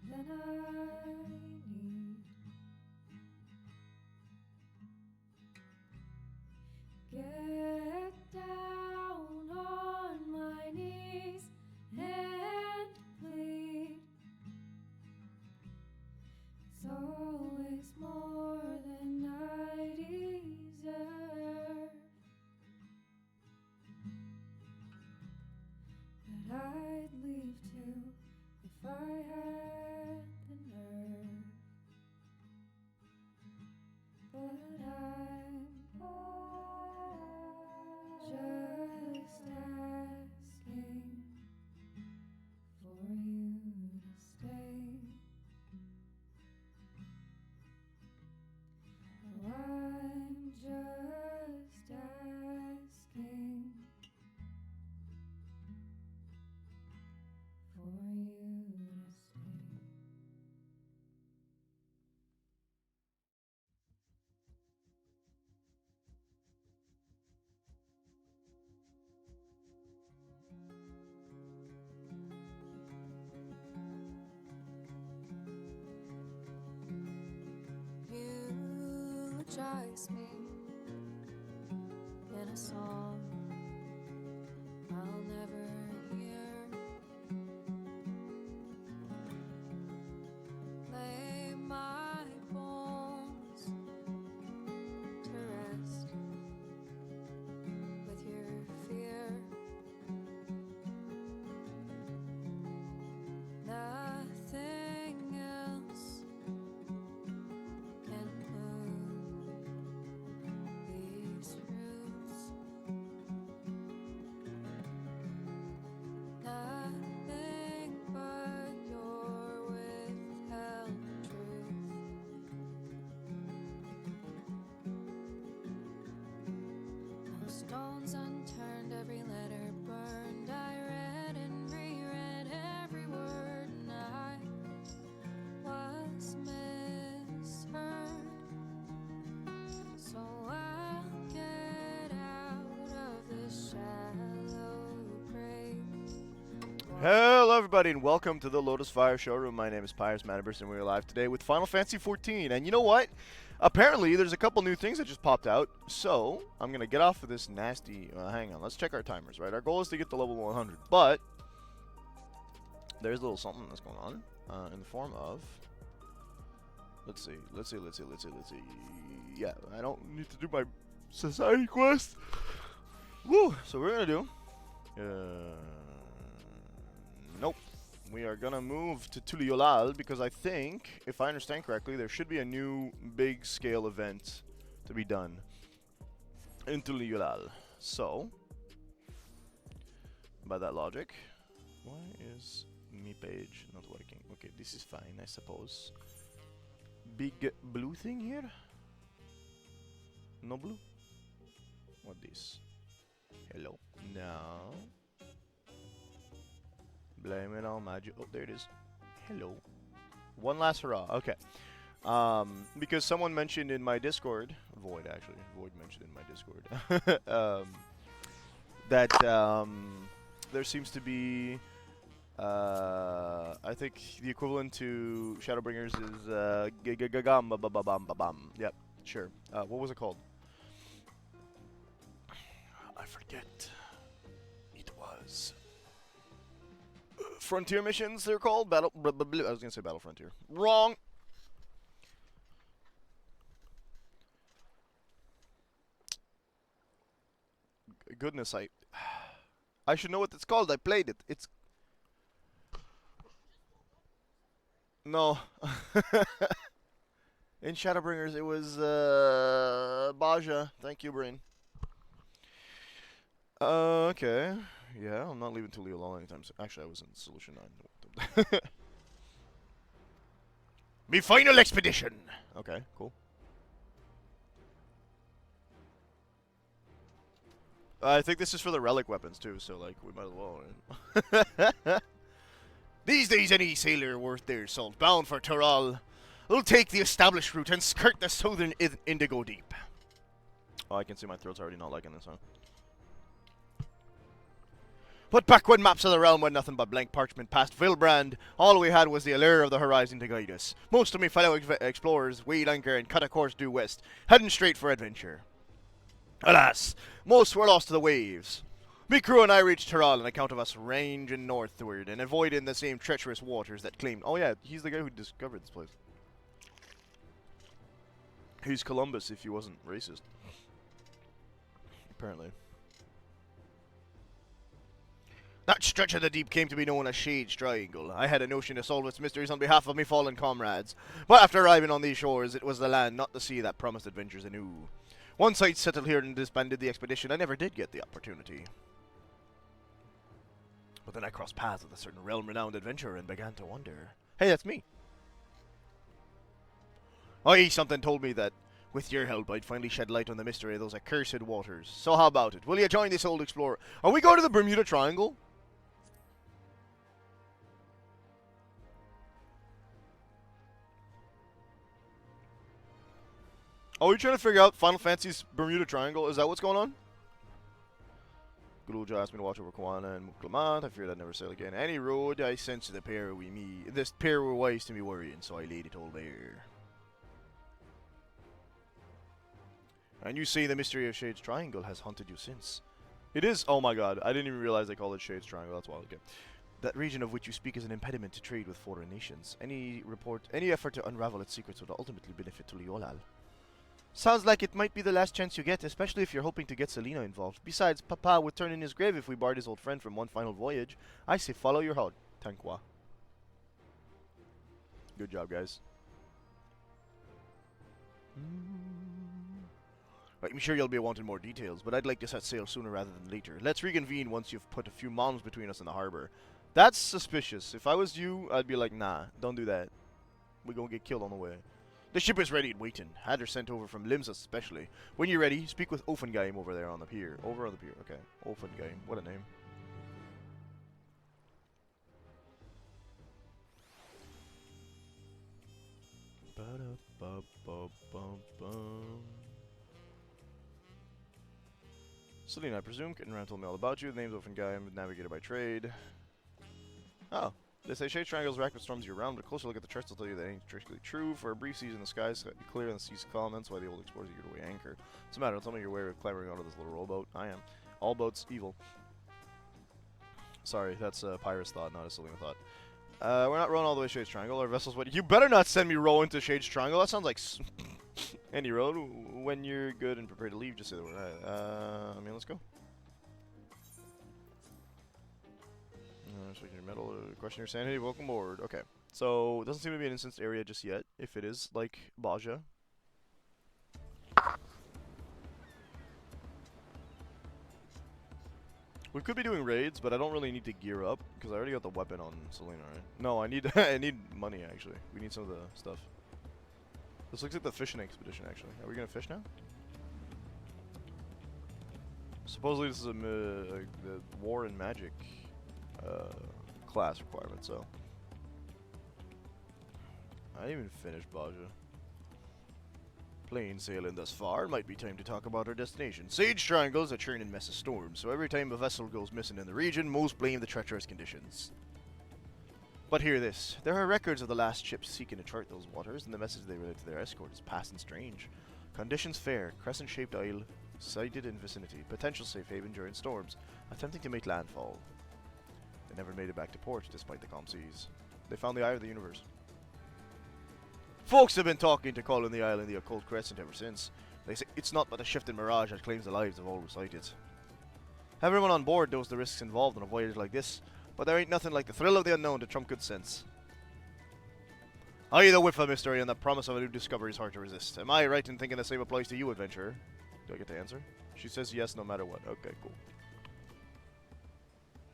than I need. Get down on my knees and plead. It's always more than I deserve, but I'd leave too if I had the nerve. But I'm just asking for you to stay. Oh, I'm just asking for you to stay. Eulogize me in a song I'll never hear. Lay my bones to rest with your fear. Nothing else can move these roots. Nothing but your withheld truth. No stones unturned, every letter burned. I read and reread every word, and I was misheard. So I'll get out of this shallow grave. Hello everybody and welcome to the Lotus Fire Showroom. My name is Pyres Manaverse and we're live today with Final Fantasy XIV. And you know what? Apparently there's a couple new things that just popped out. So I'm going to get off of this nasty... hang on, let's check our timers, right? Our goal is to get to level 100. But there's a little something that's going on in the form of... Let's see. Yeah, I don't need to do my society quest. Woo! So we're going to do... Nope. We are gonna move to Tuliolal because I think, if I understand correctly, there should be a new big scale event to be done in Tuliolal. So, by that logic, why is me page not working? Okay, this is fine, I suppose. Big blue thing here? No blue? What this? Hello. No. Blame it on magic. Oh, there it is. Hello. One last hurrah. Okay. Because someone mentioned in my Discord, Void actually, Void mentioned in my Discord, that there seems to be, I think the equivalent to Shadowbringers is Yep, sure. What was it called? I forget. It was. Frontier missions, they're called. I was gonna say Battle Frontier. Wrong. Goodness, I should know what it's called. I played it. It's no. In Shadowbringers, it was Baja. Thank you, brain. Okay. Yeah, I'm not leaving Tuliolal anytime soon. Actually, I was in Solution 9. Me final expedition! Okay, cool. I think this is for the relic weapons, too, so, like, we might as well, right? These days, any sailor worth their salt bound for Tural will take the established route and skirt the southern Indigo Deep. Oh, I can see my throat's already not liking this, huh? But back when maps of the realm were nothing but blank parchment past Vilbrand, all we had was the allure of the horizon to guide us. Most of my fellow explorers weighed anchor and cut a course due west, heading straight for adventure. Alas, most were lost to the waves. Me crew and I reached Tyrrell on account of us ranging northward and avoiding the same treacherous waters that claimed... Oh yeah, he's the guy who discovered this place. He's Columbus if he wasn't racist. Apparently. That stretch of the deep came to be known as Shade's Triangle. I had a notion to solve its mysteries on behalf of me fallen comrades. But after arriving on these shores, it was the land, not the sea, that promised adventures anew. Once I'd settled here and disbanded the expedition, I never did get the opportunity. But then I crossed paths with a certain realm-renowned adventurer and began to wonder. Hey, that's me. Aye, something told me that, with your help, I'd finally shed light on the mystery of those accursed waters. So how about it? Will you join this old explorer? Are we going to the Bermuda Triangle? Are we trying to figure out Final Fantasy's Bermuda Triangle? Is that what's going on? Good old Joe asked me to watch over Kwana and Muklamant. I feared I'd never sail again. Any road I sense the pair we meet. This pair were wise to me worrying, so I laid it all bare. And you say the mystery of Shade's Triangle has haunted you since. It is. Oh my god, I didn't even realize they called it Shade's Triangle. That's wild. Okay. That region of which you speak is an impediment to trade with foreign nations. Any effort to unravel its secrets would ultimately benefit to Liolal. Sounds like it might be the last chance you get, especially if you're hoping to get Selena involved. Besides, Papa would turn in his grave if we barred his old friend from one final voyage. I say follow your heart, Tanqua. Good job, guys. Right, I'm sure you'll be wanting more details, but I'd like to set sail sooner rather than later. Let's reconvene once you've put a few moms between us in the harbor. That's suspicious. If I was you, I'd be like, nah, don't do that. We're gonna get killed on the way. The ship is ready and waiting. Had her sent over from Limsa especially. When you're ready, speak with Offengeim over there on the pier. Over on the pier, okay. Offengeim, what a name. Selena, I presume. Kitten Ram told me all about you. The name's Offengeim, navigator by trade. Oh. They say Shade Triangle's rack with storms year-round, but a closer look at the charts will tell you that ain't strictly true. For a brief season, the skies clear and the seas calm. That's why the old explorers eager to weigh anchor. What's the matter? Tell me you're wary of clambering onto this little rowboat. I am. All boats evil. Sorry, that's a pirate's thought, not a Selena thought. We're not rowing all the way to Shade's Triangle. Our vessel's waiting. You better not send me rowing to Shade's Triangle. That sounds like any road. When you're good and prepared to leave, just say the word. I mean, let's go. Speaking of metal, question your sanity, welcome aboard. Okay, so it doesn't seem to be an instanced area just yet. If it is, like Baja. We could be doing raids, but I don't really need to gear up because I already got the weapon on Selena, right? No, I need I need money actually. We need some of the stuff. This looks like the fishing expedition actually. Are we gonna fish now? Supposedly this is the war and magic class requirement, so I didn't even finish Baja. Plain sailing thus far, might be time to talk about our destination. Sage Triangle is a churning mess of storms, so every time a vessel goes missing in the region, most blame the treacherous conditions. But hear this, there are records of the last ships seeking to chart those waters, and the message they relate to their escort is passing strange. Conditions fair, crescent-shaped isle, sighted in vicinity, potential safe haven during storms, attempting to make landfall. They never made it back to port, despite the calm seas. They found the eye of the universe. Folks have been talking to calling the island the Occult Crescent ever since. They say it's not but a shifting mirage that claims the lives of all who sight it. Everyone on board knows the risks involved in a voyage like this, but there ain't nothing like the thrill of the unknown to trump good sense. Aye, the whiff of mystery and the promise of a new discovery is hard to resist. Am I right in thinking the same applies to you, adventurer? Do I get to answer? She says yes no matter what. Okay, cool.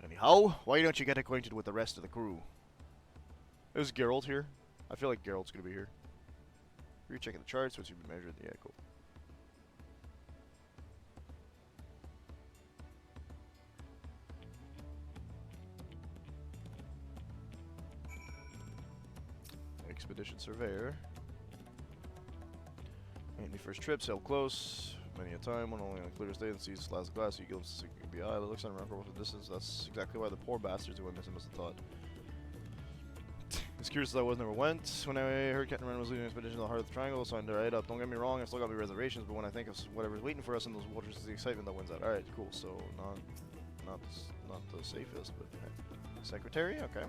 Anyhow, why don't you get acquainted with the rest of the crew? Is Geralt here? I feel like Geralt's gonna be here. Are you checking the charts? What's you been measured? Yeah, cool. Expedition Surveyor. Made me first trip, sail close. many a time when only on a clear day and sees slabs of glass, you give a BI that looks unremarkable from a distance. That's exactly why the poor bastards who went missing must have thought. As curious as I was, never went. When I heard Captain Wren was leading an expedition to the heart of the triangle, so I signed right up. Don't get me wrong, I still got my reservations, but when I think of whatever's waiting for us in those waters, it's the excitement that wins out. Alright, cool. So, not the safest, but secretary? Okay.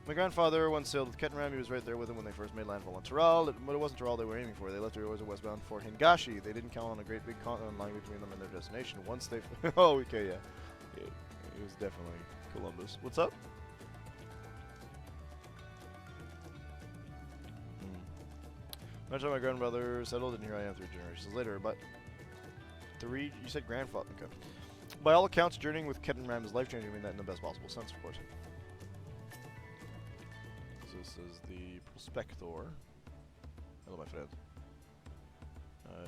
My grandfather once sailed with Captain Ram. He was right there with him when they first made landfall on Taral. But it wasn't Taral they were aiming for. They left their oars westbound for Hingashi. They didn't count on a great big continent lying between them and their destination. Once they... oh, okay, yeah. It was definitely Columbus. What's up? Much like my grandmother settled, and here I am 3 generations later. But 3... You said grandfather. Okay. By all accounts, journeying with Captain Ram is life-changing. I mean that in the best possible sense, of course. This is the Prospector. Hello, my friend.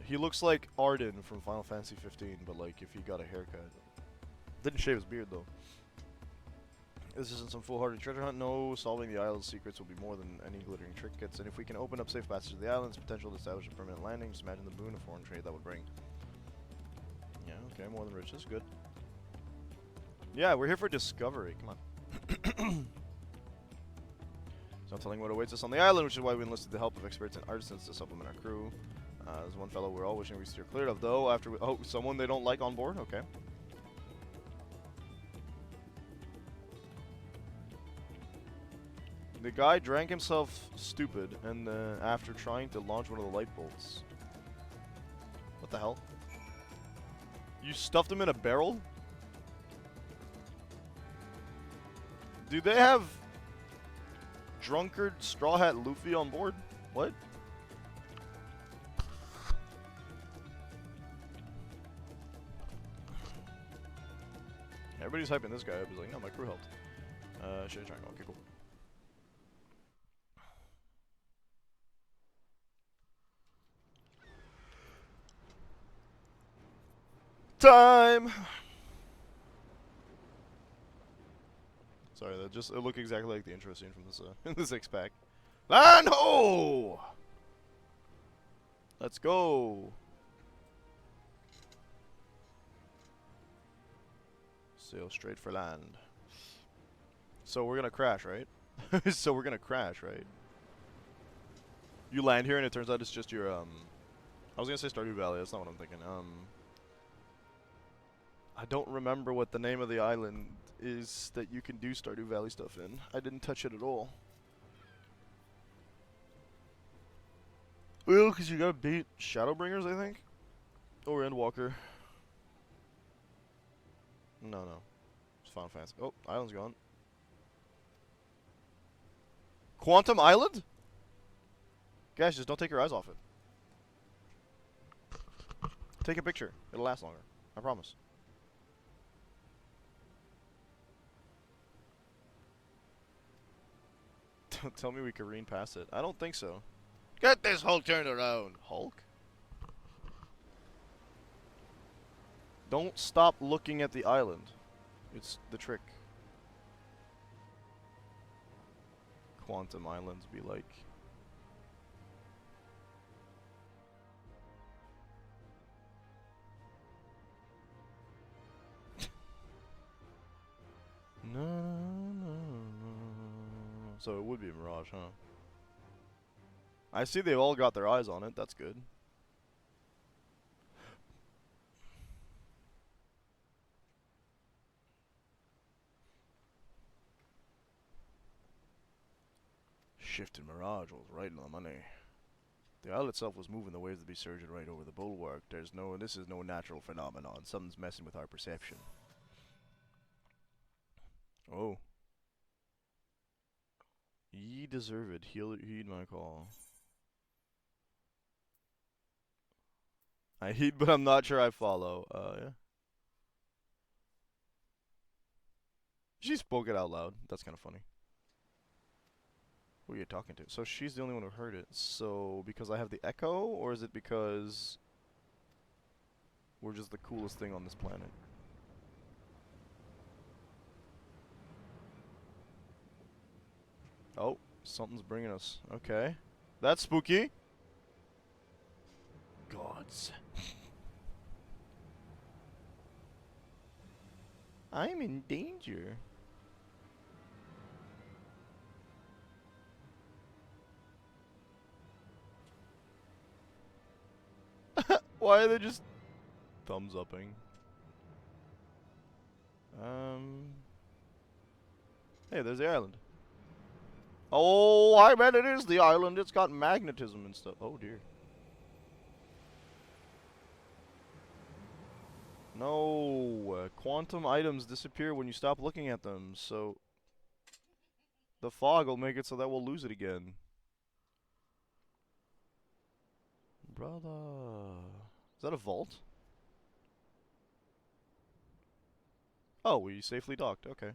He looks like Arden from Final Fantasy 15, but like if he got a haircut. Didn't shave his beard though. This isn't some foolhardy treasure hunt. No, solving the island's secrets will be more than any glittering trinkets. And if we can open up safe passages to the island's potential to establish a permanent landing, just imagine the boon of foreign trade that would bring. Yeah, okay, more than riches, good. Yeah, we're here for discovery. Come on. There's no telling what awaits us on the island, which is why we enlisted the help of experts and artisans to supplement our crew. There's one fellow we're all wishing we steer clear of, though. After we, oh, someone they don't like on board? Okay. The guy drank himself stupid, and after trying to launch one of the light bolts. What the hell? You stuffed him in a barrel? Do they have drunkard Straw Hat Luffy on board? What? Everybody's hyping this guy up. He's like, no, my crew helped. Shit, triangle. Okay, cool. Time! Sorry, that just it looked exactly like the intro scene from this the 6-pack. Land ho! Let's go. Sail straight for land. So we're gonna crash, right? So we're gonna crash, right? You land here and it turns out it's just your I was gonna say Stardew Valley. That's not what I'm thinking. I don't remember what the name of the island is that you can do Stardew Valley stuff in. I didn't touch it at all. Well, because you gotta beat Shadowbringers, I think? Or Endwalker. No. It's Final Fantasy. Oh, island's gone. Quantum Island? Guys, just don't take your eyes off it. Take a picture. It'll last longer. I promise. Don't tell me we careen past it. I don't think so. Get this Hulk turned around. Hulk? Don't stop looking at the island. It's the trick. Quantum Islands be like. No. So it would be a Mirage, huh? I see they've all got their eyes on it. That's good. Shift in Mirage was right on the money. The isle itself was moving the waves to be surging right over the bulwark. This is no natural phenomenon. Something's messing with our perception. Oh. Ye deserve it. Heed my call. I heed, but I'm not sure I follow. Yeah. She spoke it out loud. That's kind of funny. Who are you talking to? So she's the only one who heard it. So because I have the echo, or is it because we're just the coolest thing on this planet? Oh, something's bringing us. Okay. That's spooky. Gods. I'm in danger. Why are they just thumbs upping? Hey, there's the island. Oh, I bet it is the island. It's got magnetism and stuff. Oh dear. No, quantum items disappear when you stop looking at them, so the fog will make it so that we'll lose it again. Brother. Is that a vault? Oh, we safely docked. Okay.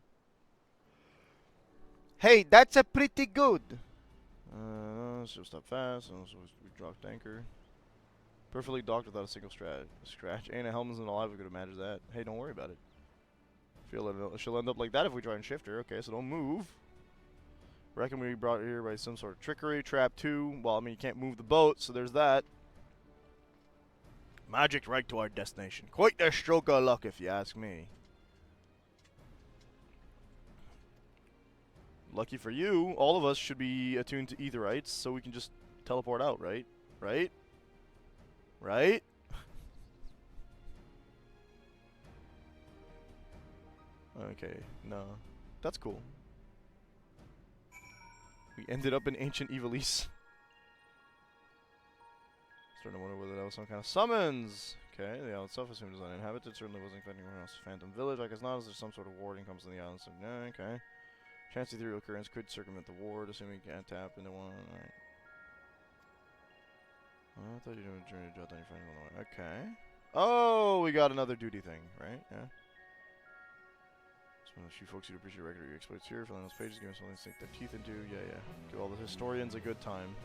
Hey, that's a pretty good. So stop fast. So we dropped anchor. Perfectly docked without a single scratch. Ain't a helmet's alive. We could imagine that. Hey, don't worry about it. She'll end up like that if we try and shift her. Okay, so don't move. Reckon we brought here by some sort of trickery. Trap 2. Well, I mean, you can't move the boat, so there's that. Magic right to our destination. Quite a stroke of luck, if you ask me. Lucky for you, all of us should be attuned to etherites, so we can just teleport out, right? Right? Right? Okay, no. That's cool. We ended up in ancient Evilise. Starting to wonder whether that was some kind of summons. Okay, the island itself assumed is uninhabited. Certainly wasn't expecting anyone else. Phantom village, I guess not, as there's some sort of warding comes to the island. So, no, okay. Chance ethereal occurrence could circumvent the ward, assuming you can't tap into one. Alright. I thought you were doing a journey to jot down your friends on the way. Okay. Oh, we got another duty thing, right? Yeah. Just want to show folks who appreciate your record of your exploits here. Filling those pages, give them something to sink their teeth into. Yeah, yeah. Give all the historians a good time.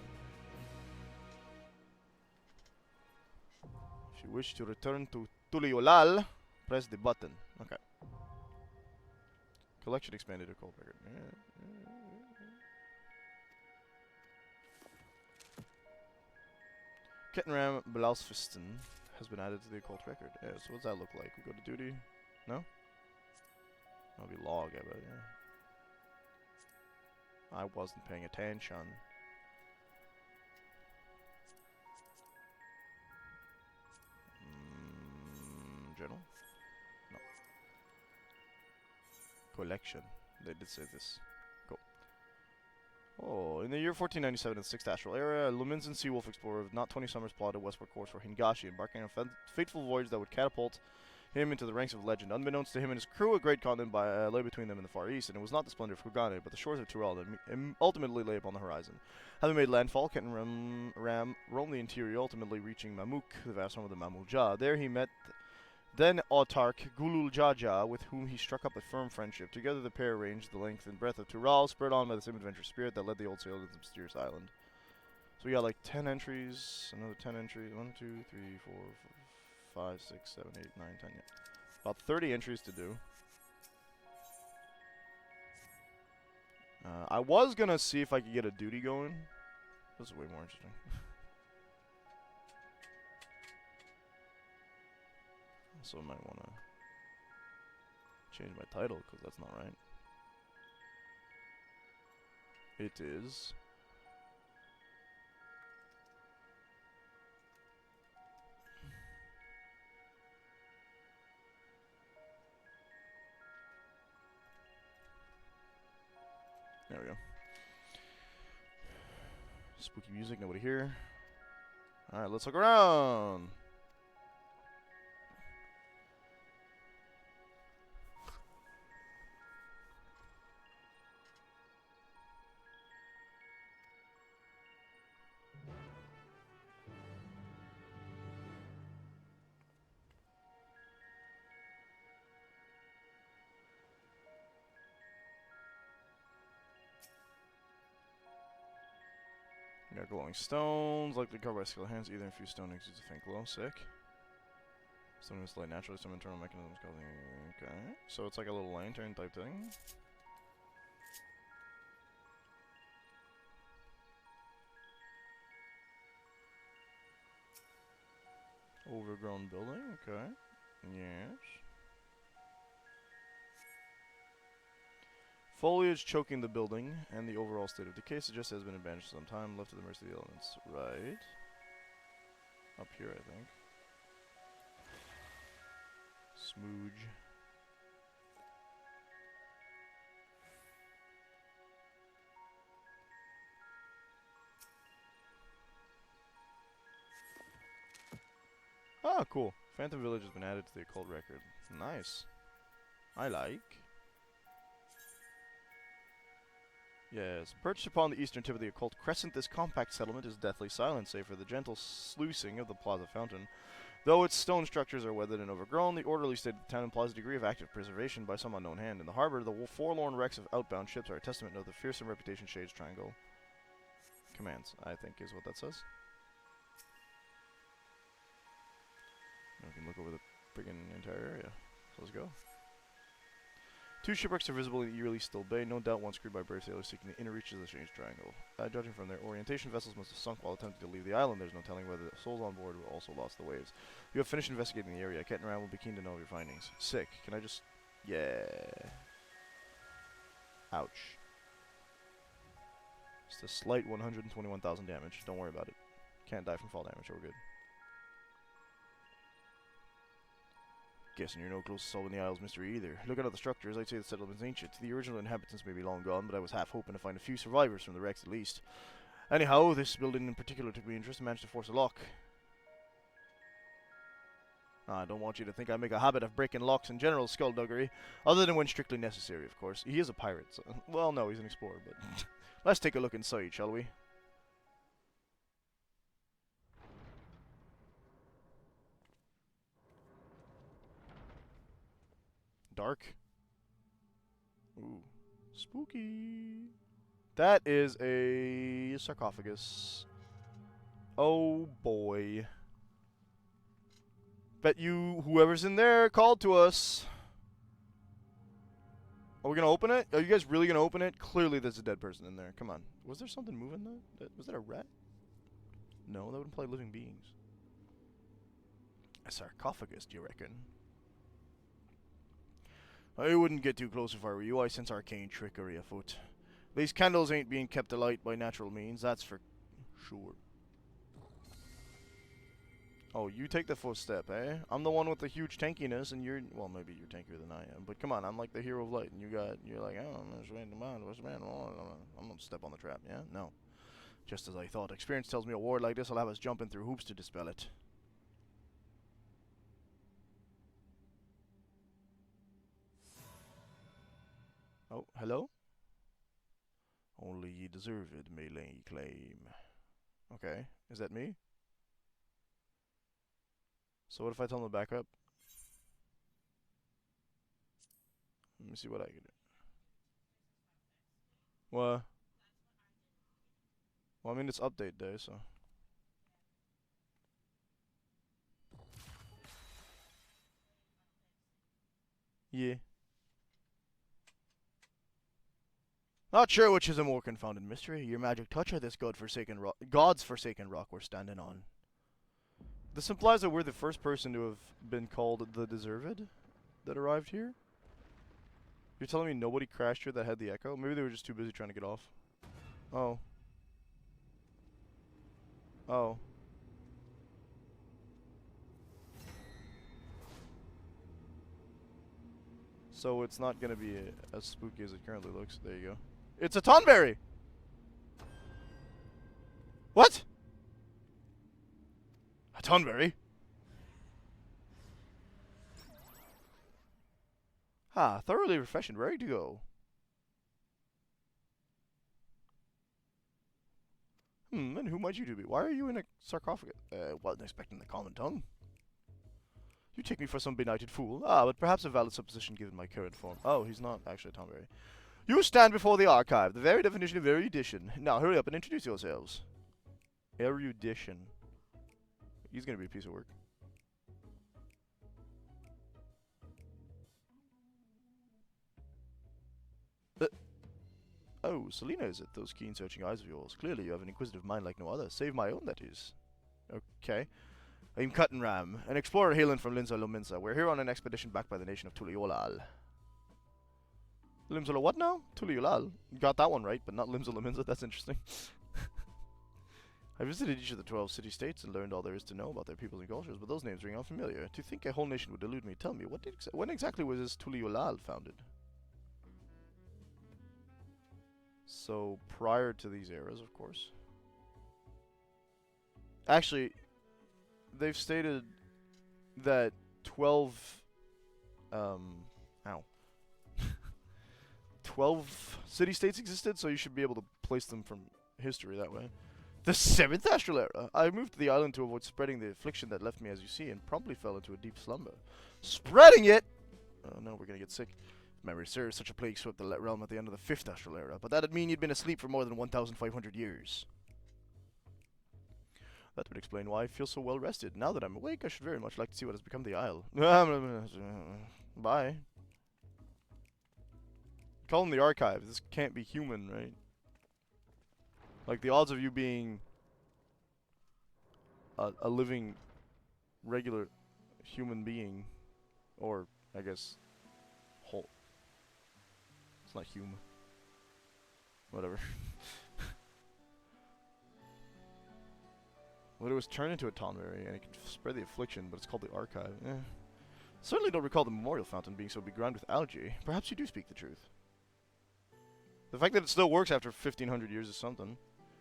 If you wish to return to Tuliolal, press the button. Okay. Collection expanded occult record. Kettenram Blausfisten has been added to the occult record. Yeah, so what's that look like? We go to duty? No? That'll be log, I bet, yeah. I wasn't paying attention. Journal? No. Collection. They did say this. Cool. Oh, in the year 1497 in the 6th Astral Era, a Luminsan Seawolf explorer of not 20 summers plotted westward course for Hingashi, embarking on a fateful voyage that would catapult him into the ranks of legend. Unbeknownst to him and his crew, a great continent lay between them in the far east, and it was not the splendor of Kugane, but the shores of Tyrol that ultimately lay upon the horizon. Having made landfall, Kenton roamed the interior, ultimately reaching Mamuk, the vast home of the Mamulja. There he met then autarch Gulul Jaja, with whom he struck up a firm friendship. Together the pair arranged the length and breadth of Tyrol, spurred on by the same adventurous spirit that led the old sailor to the mysterious island. So we got like 10 entries, another 10 entries, 1, 2, 3, 4, 5, 6, 7, 8, 9, 10, yeah. About 30 entries to do. I was gonna see if I could get a duty going. This is way more interesting. So I might want to change my title, because that's not right. It is. There we go. Spooky music, nobody here. Alright, let's look around. We got glowing stones, likely covered by skilled hands, either infused stone exudes a faint glow. Sick. Some is light naturally, some internal mechanisms causing. Okay. So it's like a little lantern type thing. Overgrown building, okay. Yes. Foliage choking the building, and the overall state of decay suggests it has been abandoned for some time, left to the mercy of the elements. Right. Up here, I think. Smooge. Ah, cool. Phantom Village has been added to the Occult record. Nice. I like. Yes. Perched upon the eastern tip of the Occult Crescent, this compact settlement is deathly silent, save for the gentle sluicing of the Plaza Fountain. Though its stone structures are weathered and overgrown, the orderly state of the town implies a degree of active preservation by some unknown hand. In the harbor, the forlorn wrecks of outbound ships are a testament of the fearsome reputation Shades Triangle commands, I think is what that says. We can look over the friggin' entire area. So let's go. 2 shipwrecks are visible in the eerily still bay, no doubt once crewed by brave sailors seeking the inner reaches of the Shades Triangle. Judging from their orientation, vessels must have sunk while attempting to leave the island. There's no telling whether the souls on board were also lost to the waves. You have finished investigating the area. Ket and Ram will be keen to know of your findings. Sick. Can I just... Yeah. Ouch. Just a slight 121,000 damage. Don't worry about it. Can't die from fall damage, we're good. Guessing you're no close to solving the Isle's mystery either. Looking at the structures, I'd say the settlement's ancient. The original inhabitants may be long gone, but I was half hoping to find a few survivors from the wrecks at least. Anyhow, this building in particular took me interest and managed to force a lock. I don't want you to think I make a habit of breaking locks in general, skullduggery. Other than when strictly necessary, of course. He is a pirate, so... Well, no, he's an explorer, but... Let's take a look inside, shall we? Dark. Ooh. Spooky. That is a sarcophagus. Oh boy. Bet you, whoever's in there, called to us. Are we gonna open it? Are you guys really gonna open it? Clearly there's a dead person in there. Come on. Was there something moving though? Was that a rat? No, that would imply living beings. A sarcophagus, do you reckon? I wouldn't get too close if I were you. I sense arcane trickery afoot. These candles ain't being kept alight by natural means, that's for sure. Oh, you take the first step, eh? I'm the one with the huge tankiness, and you're... Well, maybe you're tankier than I am, but come on, I'm like the hero of light, and you're like, oh, I'm gonna step on the trap, yeah? No. Just as I thought. Experience tells me a ward like this will have us jumping through hoops to dispel it. Oh, hello? Only ye deserve it, may lay claim. Okay, is that me? So what if I tell them to back up? Let me see what I can do. What? Well, I mean, it's update day, so... Yeah. Not sure which is a more confounded mystery, your magic touch or this God's forsaken rock we're standing on. This implies that we're the first person to have been called the Deserved that arrived here? You're telling me nobody crashed here that had the echo? Maybe they were just too busy trying to get off. Oh. Oh. So it's not going to be as spooky as it currently looks. There you go. It's a Tonberry! What? A Tonberry? Ah, thoroughly refreshing. Ready to go. And who might you be? Why are you in a sarcophagus? Wasn't expecting the common tongue. You take me for some benighted fool. Ah, but perhaps a valid supposition given my current form. Oh, he's not actually a Tonberry. You stand before the archive, the very definition of erudition. Now hurry up and introduce yourselves. Erudition. He's gonna be a piece of work. Oh, Selena, is it? Those keen searching eyes of yours. Clearly you have an inquisitive mind like no other. Save my own, that is. Okay. I'm Cut and Ram, an explorer hailing from Linza Lominsa. We're here on an expedition backed by the nation of Tuliolal. Limzula what now? Tuliulal. Got that one right, but not Limzula Minza. That's interesting. I visited each of the 12 city-states and learned all there is to know about their peoples and cultures, but those names ring unfamiliar. To think a whole nation would elude me, tell me, when exactly was this Tuliulal founded? So, prior to these eras, of course. Actually, they've stated that 12, 12 city-states existed, so you should be able to place them from history that way. The 7th astral era. I moved to the island to avoid spreading the affliction that left me, as you see, and promptly fell into a deep slumber. Spreading it! Oh no, we're gonna get sick. Memory serves, such a plague swept the realm at the end of the 5th astral era, but that'd mean you'd been asleep for more than 1,500 years. That would explain why I feel so well rested. Now that I'm awake, I should very much like to see what has become the Isle. Bye. Call them the archives. This can't be human, right? Like, the odds of you being a living, regular human being, or, I guess, whole. It's not human. Whatever. Well, it was turned into a tonberry, and it can spread the affliction, but it's called the archive. Certainly don't recall the memorial fountain being so begrimed with algae. Perhaps you do speak the truth. The fact that it still works after 1,500 years is something.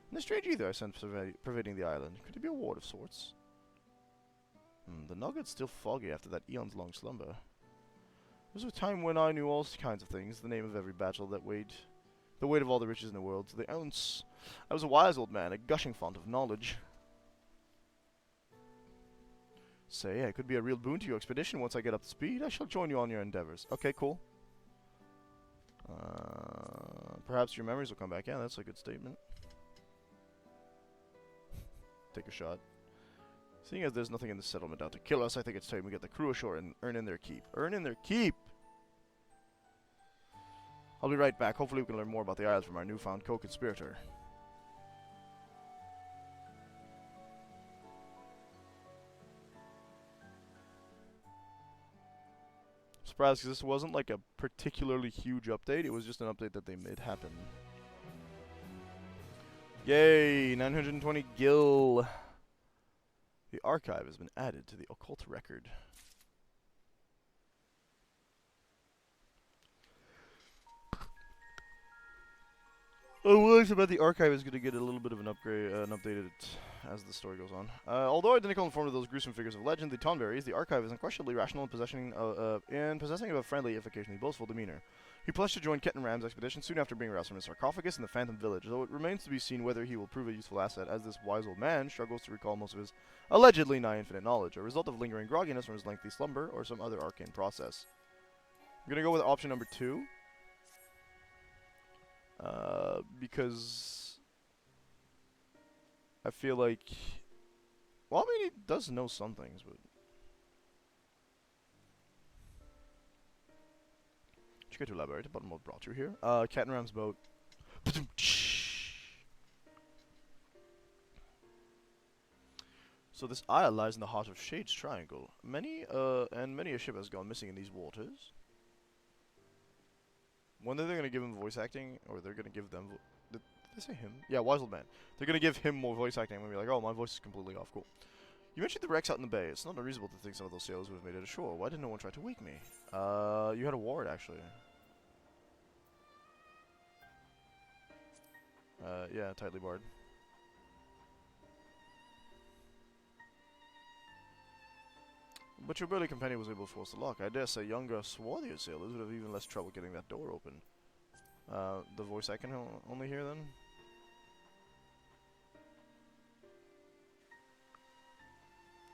And the strange ether I sense pervading the island. Could it be a ward of sorts? The nugget's still foggy after that eons-long slumber. There was a time when I knew all kinds of things, the name of every bachelor that weighed the weight of all the riches in the world to the ounce. I was a wise old man, a gushing font of knowledge. Say, I could be a real boon to your expedition once I get up to speed. I shall join you on your endeavors. Okay, cool. Perhaps your memories will come back. Yeah, that's a good statement. Take a shot. Seeing as there's nothing in the settlement out to kill us, I think it's time we get the crew ashore and earn in their keep. Earn in their keep! I'll be right back. Hopefully we can learn more about the Isles from our newfound co-conspirator. Surprised because this wasn't like a particularly huge update. It was just an update that they made happen. Yay! 920 gil. The archive has been added to the occult record. Oh, well, it's about the archive is going to get a little bit of an upgrade, updated as the story goes on. Although identical in form to those gruesome figures of legend, the Tonberries, the archive is unquestionably rational in possessing of a friendly, if occasionally boastful, demeanor. He pledged to join Ket and Ram's expedition soon after being roused from his sarcophagus in the Phantom Village, though it remains to be seen whether he will prove a useful asset, as this wise old man struggles to recall most of his allegedly nigh-infinite knowledge, a result of lingering grogginess from his lengthy slumber, or some other arcane process. I'm going to go with option number 2. Because I feel like, well, I mean, he does know some things, but you get to elaborate about what brought you here. Cat and Ram's boat. So this isle lies in the heart of Shade's Triangle. Many a ship has gone missing in these waters. When are they going to give him voice acting, or they're going to give them... Did they say him? Yeah, Wise Old Man. They're going to give him more voice acting. I'm going to be like, oh, my voice is completely off. Cool. You mentioned the wrecks out in the bay. It's not unreasonable to think some of those sailors would have made it ashore. Why didn't no one try to wake me? You had a ward, actually. Yeah, tightly barred. But your burly companion was able to force the lock. I dare say younger, swarthier sailors would have even less trouble getting that door open. The voice I can only hear then?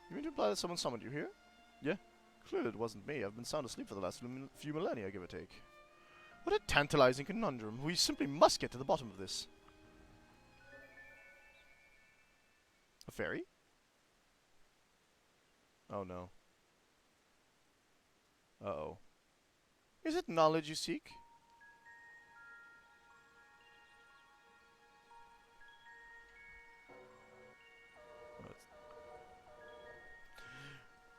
You mean to imply that someone summoned you here? Yeah. Clearly it wasn't me. I've been sound asleep for the last few millennia, give or take. What a tantalizing conundrum. We simply must get to the bottom of this. A fairy? Oh no. Uh-oh. Is it knowledge you seek?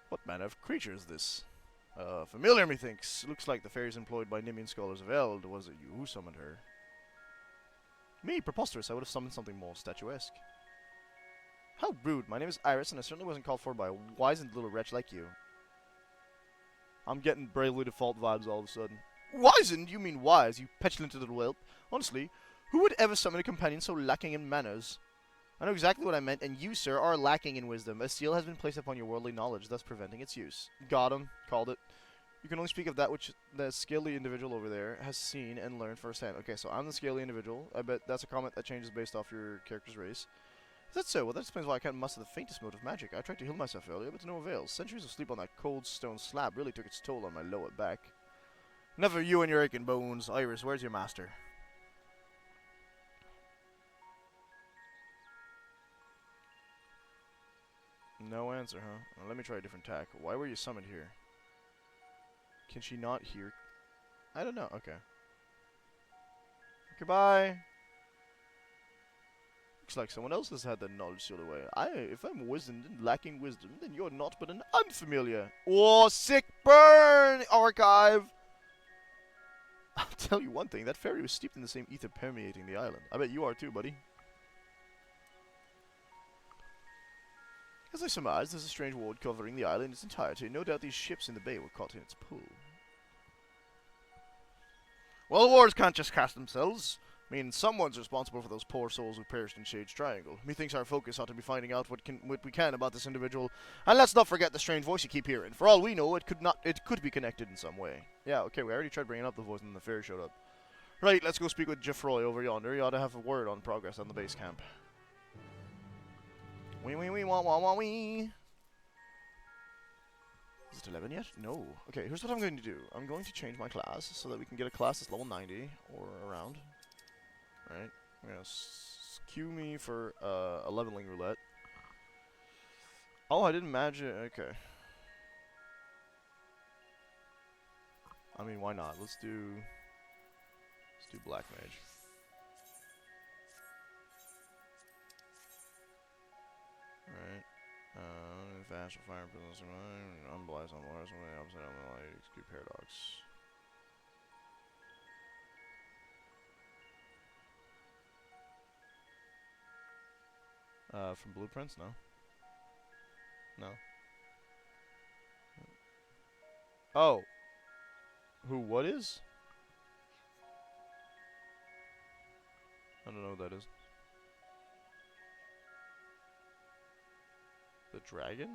What manner of creature is this? Familiar, methinks. Looks like the fairies employed by Nimian scholars of Eld. Was it you who summoned her? Me? Preposterous. I would have summoned something more statuesque. How rude. My name is Iris, and I certainly wasn't called for by a wizened little wretch like you. I'm getting Bravely Default vibes all of a sudden. Wizened? You mean wise, you petulant little whelp. Honestly, who would ever summon a companion so lacking in manners? I know exactly what I meant, and you, sir, are lacking in wisdom. A seal has been placed upon your worldly knowledge, thus preventing its use. Got him. Called it. You can only speak of that which the scaly individual over there has seen and learned firsthand. Okay, so I'm the scaly individual. I bet that's a comment that changes based off your character's race. Is that so? Well, that explains why I can't muster the faintest mote of magic. I tried to heal myself earlier, but to no avail. Centuries of sleep on that cold stone slab really took its toll on my lower back. Enough of you and your aching bones. Iris, where's your master? No answer, huh? Well, let me try a different tack. Why were you summoned here? Can she not hear? I don't know. Okay. Goodbye. Looks like someone else has had that knowledge sealed away. If I'm wizened and lacking wisdom, then you're not but an unfamiliar. Oh, sick burn! Archive! I'll tell you one thing. That fairy was steeped in the same ether permeating the island. I bet you are too, buddy. As I surmise, there's a strange ward covering the island in its entirety. No doubt these ships in the bay were caught in its pull. Well, wars can't just cast themselves. I mean, someone's responsible for those poor souls who perished in Shade's Triangle. Methinks our focus ought to be finding out what we can about this individual. And let's not forget the strange voice you keep hearing. For all we know, it could be connected in some way. Yeah, okay, we already tried bringing up the voice and then the fairy showed up. Right, let's go speak with Geoffroy over yonder. He ought to have a word on progress on the base camp. Wee wee wee wah wah wah wee. Is it 11 yet? No. Okay, here's what I'm going to do. I'm going to change my class so that we can get a class that's level 90 or around. Right. I'm going to cue me for a leveling roulette. Oh, I didn't imagine. Okay. I mean, why not? Let's do Black Mage. Alright. Fast fire presence unblast on Mars when they upside down the light, execute paradox. From blueprints? No. No. Oh. Who, what is? I don't know what that is. The dragon?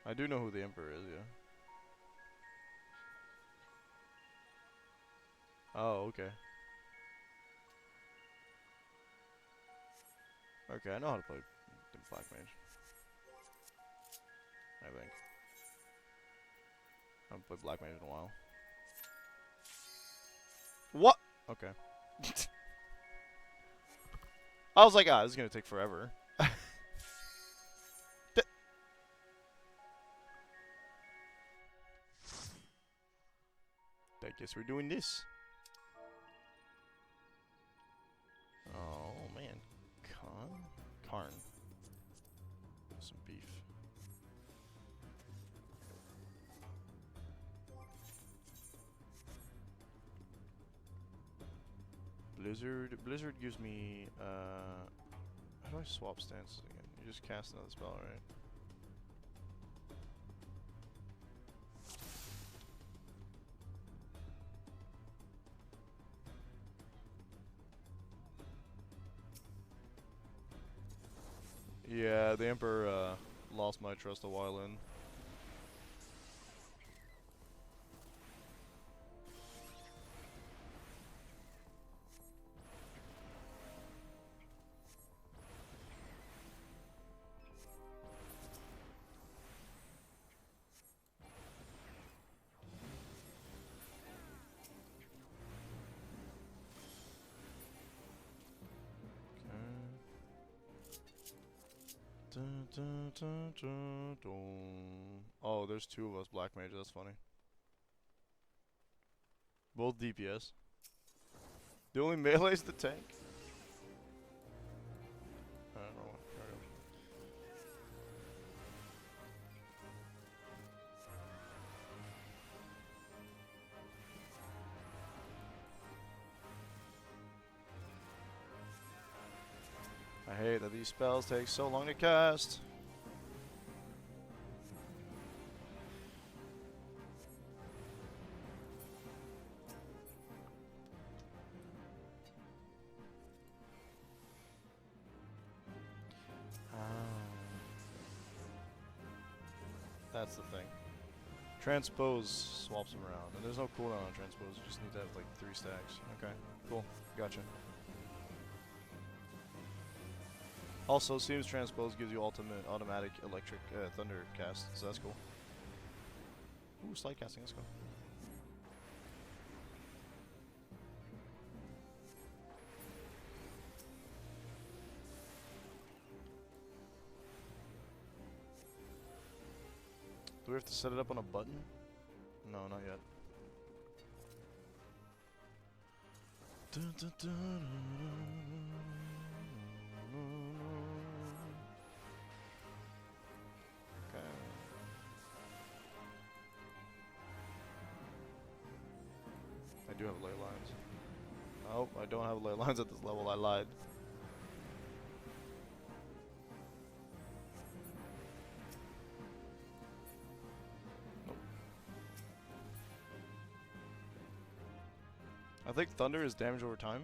I do know who the Emperor is, yeah. Oh, okay. Okay, I know how to play the Black Mage. I think. I haven't played Black Mage in a while. What? Okay. I was like, this is gonna take forever. I guess we're doing this. Oh man, Karn, some beef. Blizzard gives me. How do I swap stances again? You just cast another spell, right? Yeah, the Emperor lost my trust a while in. Oh, there's two of us Black Mage, that's funny. Both DPS. The only melee is the tank. I don't know. I hate that these spells take so long to cast. That's the thing. Transpose swaps them around, and there's no cooldown on transpose. You just need to have like 3 stacks. Okay, cool, gotcha. Also, seems transpose gives you automatic electric thunder cast, so that's cool. Ooh, slide casting. Let's go. Do we have to set it up on a button? No, not yet. Dun, dun, dun, okay. I do have ley lines. Oh, I don't have ley lines at this level. I lied. I think thunder is damage over time.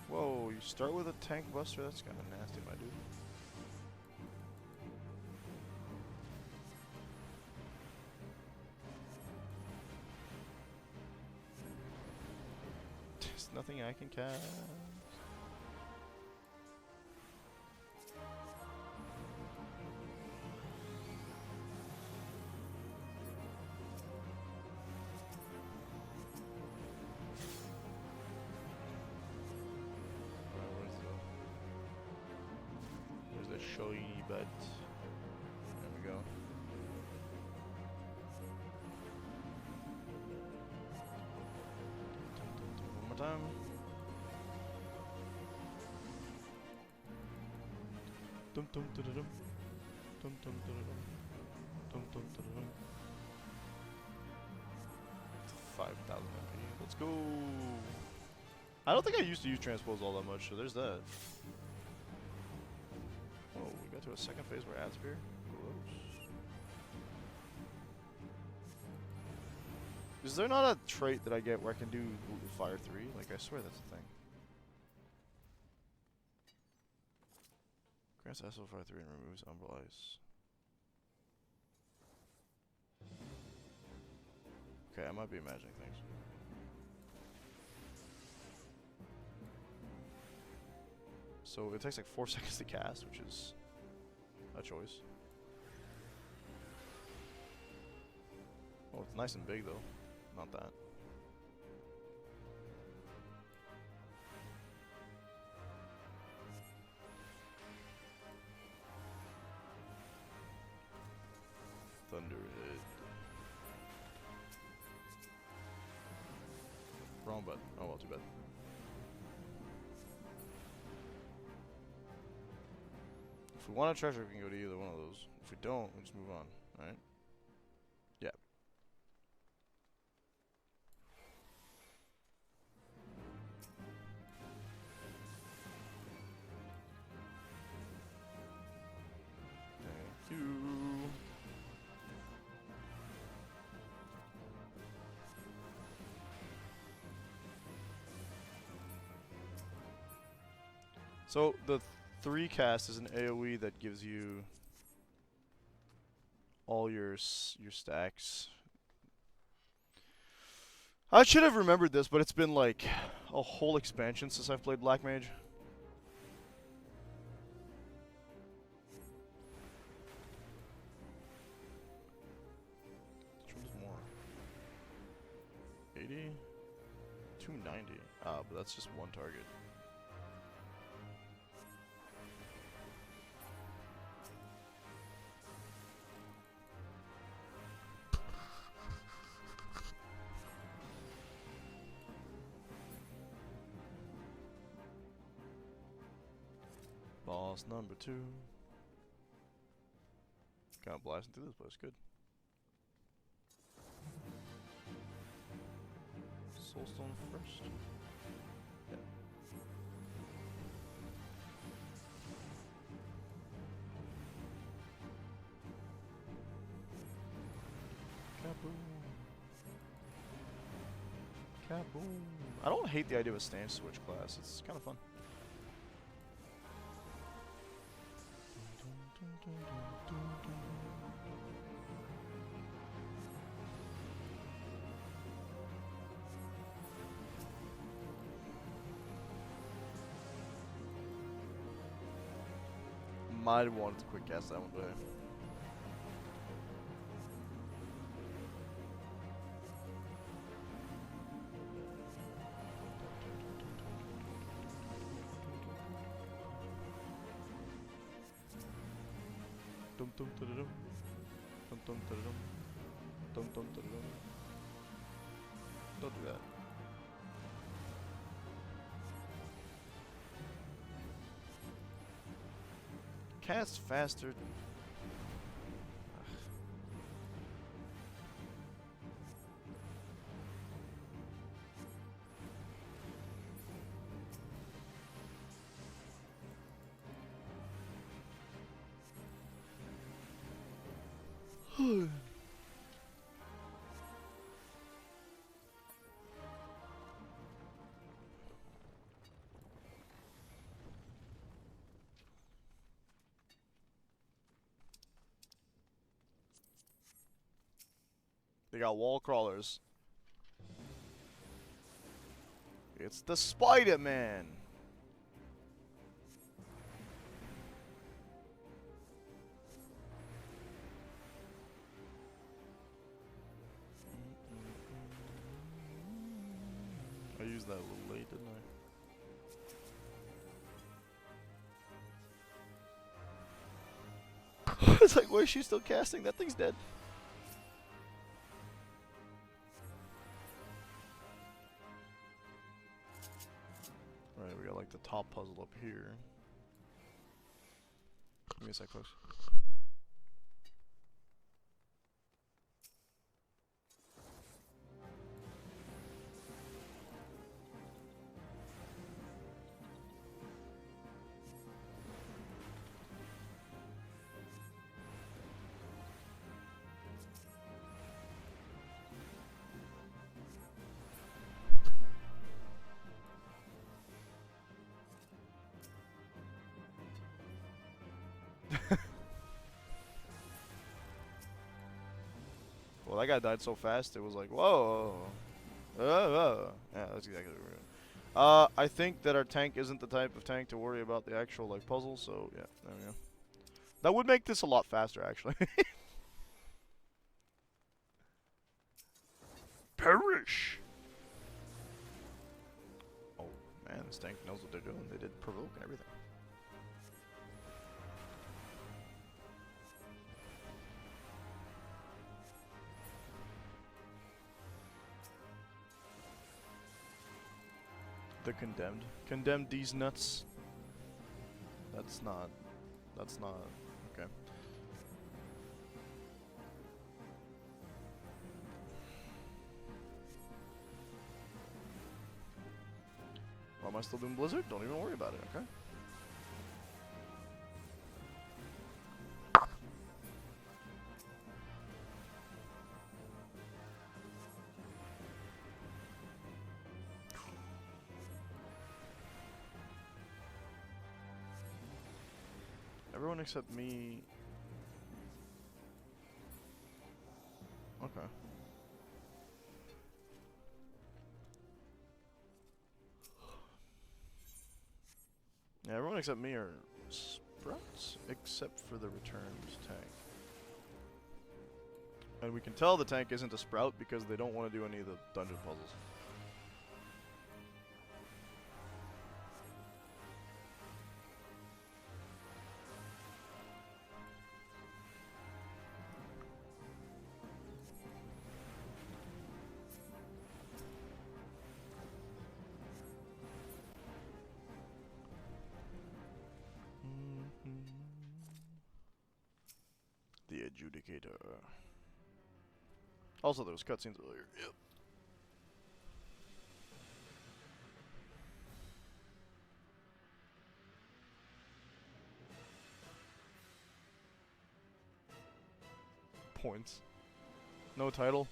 Whoa, you start with a tank buster? That's kind of nasty, my dude. There's nothing I can cast. Shiny bed. There we go. One more time. Dum dum dum dum dum dum dum dum dum. 5,000 MP. Let's go. I don't think I used to use transpose all that much, so there's that. Oh, we got to a second phase where ads appear. Gross. Is there not a trait that I get where I can do fire 3? Like, I swear that's a thing. Grants SO fire 3 and removes umbral ice. Okay, I might be imagining things. So it takes like 4 seconds to cast, which is a choice. Oh, it's nice and big though. Not that. Thunderhead. Wrong button. Oh well, too bad. If we want a treasure, we can go to either one of those. If we don't, we just move on. Alright? Yeah. Thank you. So, the 3 cast is an AoE that gives you all your stacks. I should have remembered this, but it's been like a whole expansion since I've played Black Mage. Which one's more? 80? 290. Ah, but that's just one target. Boss number 2. Kind of blasting through this place. Good. Soulstone first. Yeah. Kaboom. Kaboom. I don't hate the idea of a stance switch class. It's kind of fun. Might have wanted to quick cast that one, but dum dum dum dum dum dum dum dum dum dum. Don't do that. Cast faster. They got wall crawlers. It's the Spider-Man. I used that a little late, didn't I? It's like, why is she still casting? That thing's dead. Alright, we got like the top puzzle up here. Give me a sec, folks. Well, that guy died so fast, it was like, whoa. Yeah, that's exactly what we're doing. I think that our tank isn't the type of tank to worry about the actual, like, puzzle, so, yeah, there we go. That would make this a lot faster, actually. Perish! Oh, man, this tank knows what they're doing. They did provoke and everything. The condemned. Condemned these nuts. That's not, okay. Why am I still doing Blizzard? Don't even worry about it, okay? Everyone except me. Okay. Yeah, everyone except me are sprouts, except for the returned tank. And we can tell the tank isn't a sprout because they don't want to do any of the dungeon puzzles. The Adjudicator. Also, there was cutscenes earlier. Yep. Points. No title.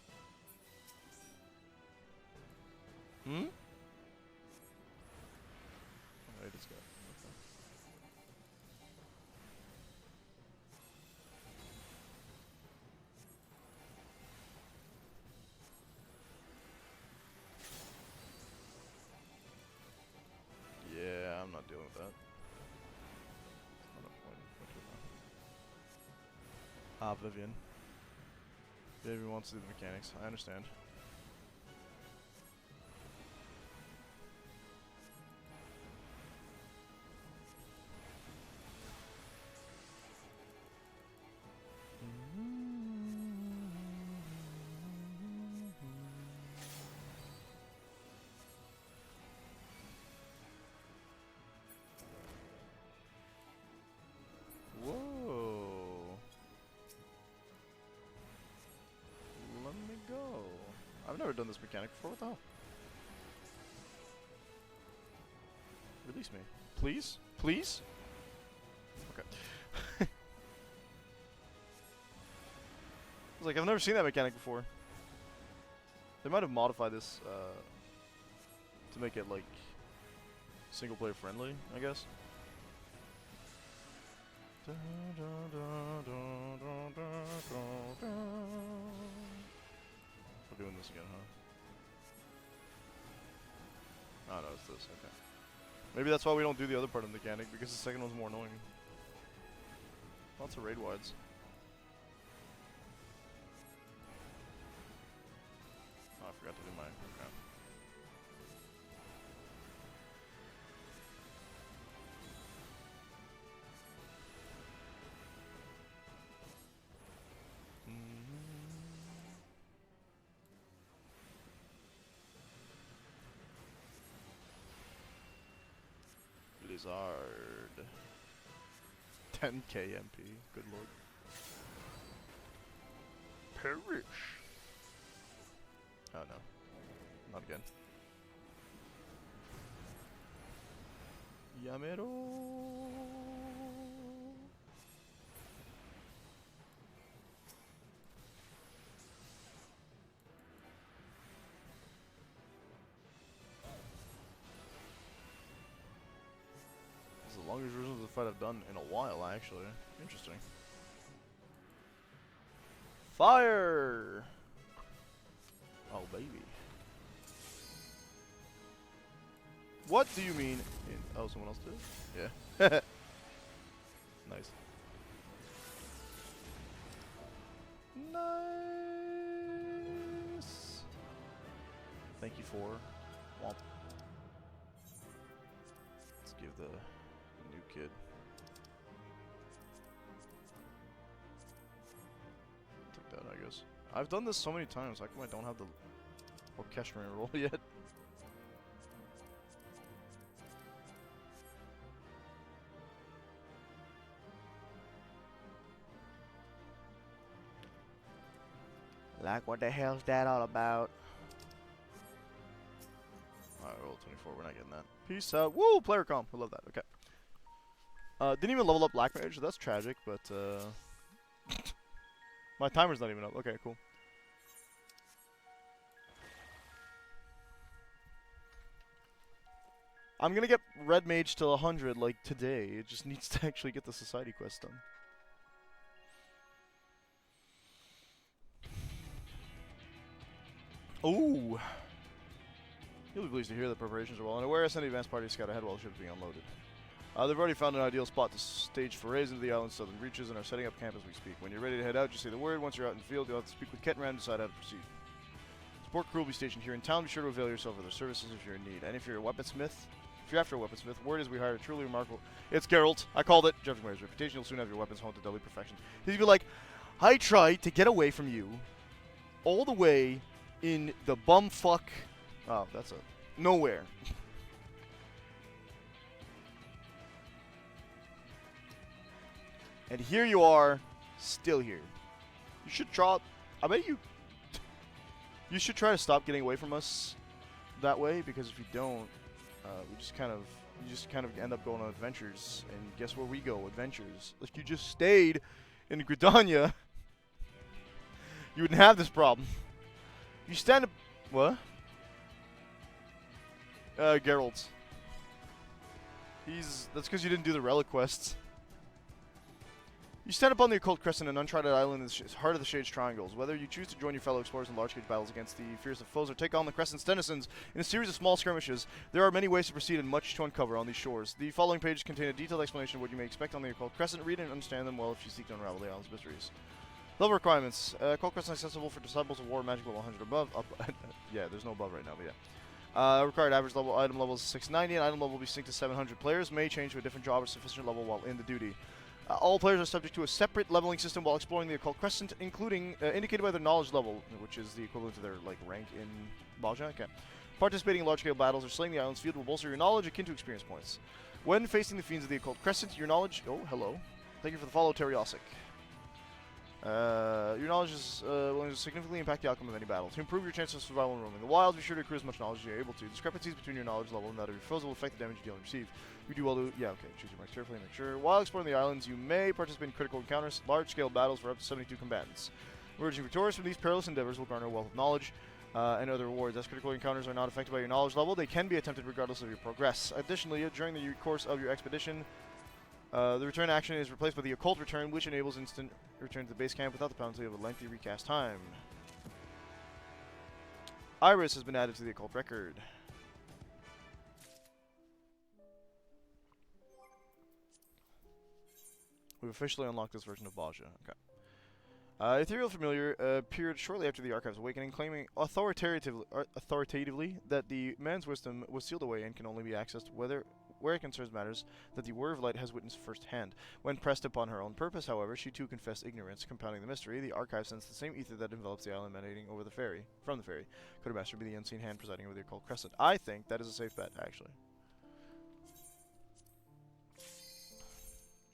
Hmm? I just got. Yeah, I'm not dealing with that. Not a point. Ah, Vivian. Vivian wants to do the mechanics. I understand. Whoa. Let me go. I've never done this mechanic before. What the hell? Release me. Please? Please? Okay. I was like, I've never seen that mechanic before. They might have modified this to make it like single player friendly, I guess. We're doing this again, huh? Oh no, it's this, okay. Maybe that's why we don't do the other part of the mechanic, because the second one's more annoying. Lots of raid wides. Oh, I forgot to do my. Okay. Blizzard. 10k MP. Good lord. Perish. Oh no. Not again. Yamero. This is the longest version of the fight I've done in a while, actually. Interesting. Fire! Oh, baby. What do you mean in... Oh, someone else did it? Yeah. Nice. Nice! Thank you for... Womp. Let's give the new kid... Take that, I guess. I've done this so many times, how come I don't have the orchestrating roll yet? Like, what the hell's that all about? Alright, roll 24, we're not getting that. Peace out. Woo! Player comp. I love that. Okay. Didn't even level up Black Mage, so that's tragic, but, my timer's not even up. Okay, cool. I'm gonna get Red Mage till 100, like, today. It just needs to actually get the Society quest done. Ooh! You'll be pleased to hear that preparations are well underway. Send the advanced party to scout ahead while the ship is being unloaded. They've already found an ideal spot to stage forays into the island's southern reaches and are setting up camp as we speak. When you're ready to head out, just say the word. Once you're out in the field, you'll have to speak with Ket and Ram to decide how to proceed. Support crew will be stationed here in town. Be sure to avail yourself of their services if you're in need. And if you're a weaponsmith, if you're after a weaponsmith, word is we hired a truly remarkable... It's Geralt. I called it. Judging by his reputation, you'll soon have your weapons honed to deadly perfection. He's gonna be like, I tried to get away from you all the way in the bumfuck... Oh, that's a... Nowhere. And here you are, still here. You should try. I bet you. You should try to stop getting away from us that way, because if you don't, we just kind of. You just kind of end up going on adventures, and guess where we go? Adventures. If you just stayed in Gridania, you wouldn't have this problem. You stand up. What? Geralt. That's because you didn't do the relic quests. You stand upon the Occult Crescent, an uncharted island in the heart of the Shades Triangles. Whether you choose to join your fellow explorers in large-scale battles against the fierce of foes or take on the Crescent's denizens in a series of small skirmishes, there are many ways to proceed and much to uncover on these shores. The following pages contain a detailed explanation of what you may expect on the Occult Crescent. Read and understand them well if you seek to unravel the island's mysteries. Level requirements. Occult Crescent accessible for Disciples of War, Magic level 100 above. Yeah, there's no above right now, but yeah. Required average level item level is 690, and item level will be synced to 700. Players may change to a different job or sufficient level while in the duty. All players are subject to a separate leveling system while exploring the Occult Crescent, including indicated by their knowledge level, which is the equivalent to their rank in Balja. Okay. Participating in large-scale battles or slaying the island's field will bolster your knowledge akin to experience points. When facing the fiends of the Occult Crescent, your knowledge... Oh, hello. Thank you for the follow, Teriosic. Your knowledge is willing to significantly impact the outcome of any battle. To improve your chances of survival and roaming the wilds, be sure to accrue as much knowledge as you're able to. Discrepancies between your knowledge level and that of your foes will affect the damage you deal and receive. You do well to... Yeah, okay. Choose your marks carefully and make sure. While exploring the islands, you may participate in critical encounters, large-scale battles for up to 72 combatants. Emerging victorious from these perilous endeavors will garner a wealth of knowledge and other rewards. As critical encounters are not affected by your knowledge level, they can be attempted regardless of your progress. Additionally, during the course of your expedition, the return action is replaced by the Occult Return, which enables instant return to the base camp without the penalty of a lengthy recast time. Iris has been added to the Occult record. We've officially unlocked this version of Balja. Okay. Ethereal Familiar appeared shortly after the Archive's awakening, claiming authoritatively that the man's wisdom was sealed away and can only be accessed where it concerns matters that the Word of Light has witnessed firsthand. When pressed upon her own purpose, however, she too confessed ignorance, compounding the mystery. The Archive sensed the same ether that envelops the island emanating over the ferry. From the ferry, could her master be the unseen hand presiding over the Occult Crescent? I think that is a safe bet, actually.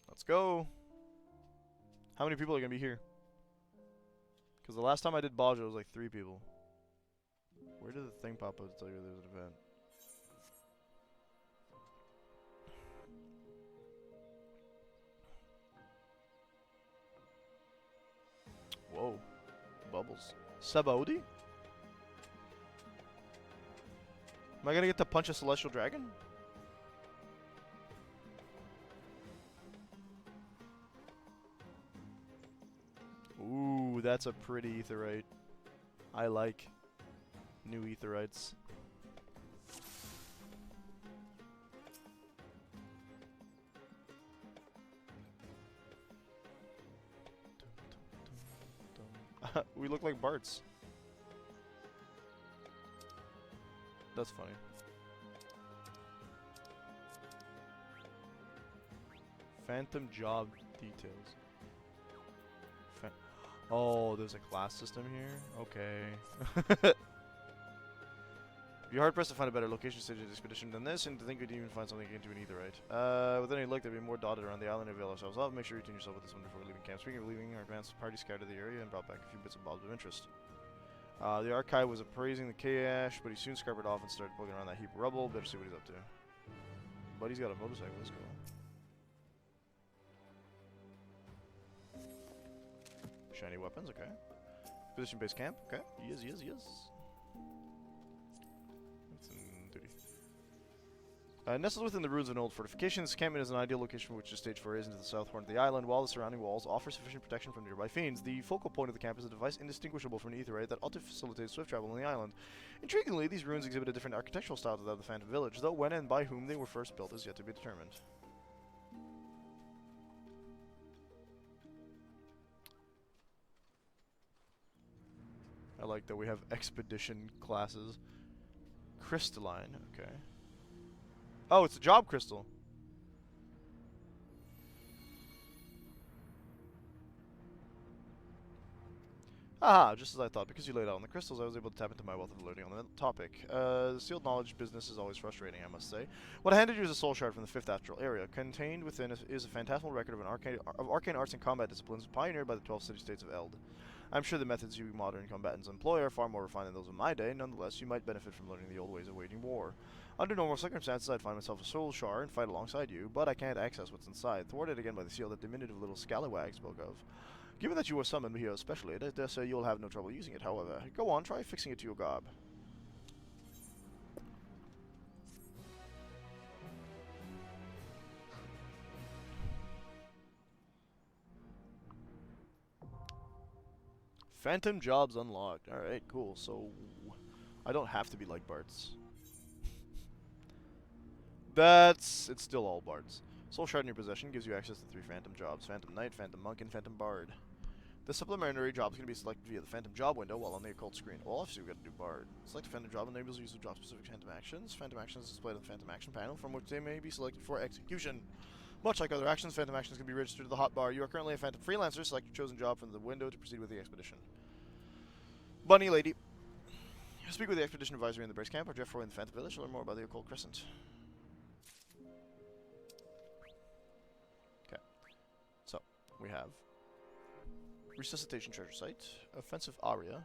Let's go. How many people are going to be here? Because the last time I did Balja, it was like 3 people. Where did the thing pop up to tell you there was an event? Whoa. Bubbles. Sabaudi? Am I going to get to punch a celestial dragon? Ooh, that's a pretty aetherite. I like new aetherites. We look like Barts. That's funny. Phantom job details. Oh, there's a class system here? Okay. You're hard pressed to find a better location stage of expedition than this, and to think we'd even find something into an aetherite. With any luck, there'll be more dotted around the island to avail ourselves of. Make sure you tune yourself with this one before leaving camp. Speaking of leaving, our advanced party scouted the area and brought back a few bits and bobs of interest. The Archive was appraising the K-Ash, but he soon scuppered off and started poking around that heap of rubble. Better see what he's up to. But he's got a motorcycle, let's go. Shiny weapons, okay. Position base camp, okay. Yes. That's in duty. Nestled within the ruins of an old fortification, this campment is an ideal location for which to stage forays into the south horn of the island, while the surrounding walls offer sufficient protection from nearby fiends. The focal point of the camp is a device indistinguishable from an aetherite that ought to facilitate swift travel on the island. Intriguingly, these ruins exhibit a different architectural style to that of the Phantom Village, though when and by whom they were first built is yet to be determined. I like that we have expedition classes. Crystalline, okay. Oh, it's a job crystal. Aha, just as I thought. Because you laid out on the crystals, I was able to tap into my wealth of learning on the topic. The sealed knowledge business is always frustrating, I must say. What I handed you is a soul shard from the 5th Astral Area. Contained within is a phantasmal record of arcane arts and combat disciplines pioneered by the 12 city-states of Eld. I'm sure the methods you modern combatants employ are far more refined than those of my day. Nonetheless, you might benefit from learning the old ways of waging war. Under normal circumstances, I'd find myself a soul shard and fight alongside you, but I can't access what's inside, thwarted again by the seal that diminutive little scallywag spoke of. Given that you were summoned here especially, I dare say you'll have no trouble using it, however. Go on, try fixing it to your garb. Phantom jobs unlocked. Alright, cool. So, I don't have to be like Bart's. It's still all Bards. Soul Shard in your possession gives you access to 3 Phantom jobs. Phantom Knight, Phantom Monk, and Phantom Bard. The supplementary jobs can be selected via the Phantom job window while on the Occult screen. Well, obviously we've got to do Bard. Select a Phantom job enables use of job-specific Phantom actions. Phantom actions displayed on the Phantom action panel, from which they may be selected for execution. Much like other actions, Phantom actions can be registered to the hotbar. You are currently a Phantom freelancer. Select your chosen job from the window to proceed with the expedition. Bunny Lady. Speak with the Expedition Advisory in the base camp or Jeff Roy in the Phantom Village to learn more about the Occult Crescent. Okay. So, we have Resuscitation Treasure Site, Offensive Aria,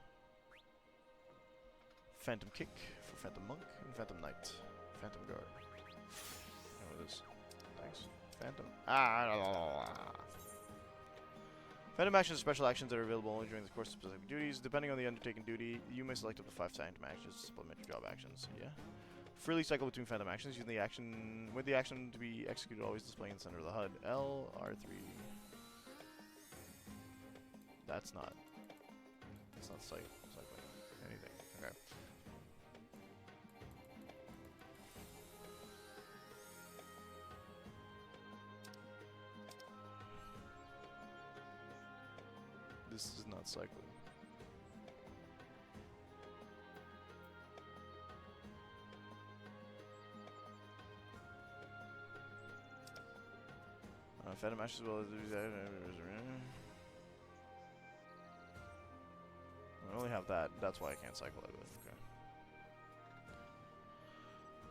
Phantom Kick for Phantom Monk, and Phantom Knight. Phantom Guard. Oh, it is. Thanks. Phantom. Phantom actions are special actions that are available only during the course of specific duties. Depending on the undertaken duty, you may select up to 5 Phantom actions to supplement your job actions. Yeah. Freely cycle between Phantom actions using the action with the action to be executed always displaying in the center of the HUD. L, R3. That's not cycling anything. Okay. This is not cycling. Phantom matches as well as I only have that. That's why I can't cycle out of it. Okay.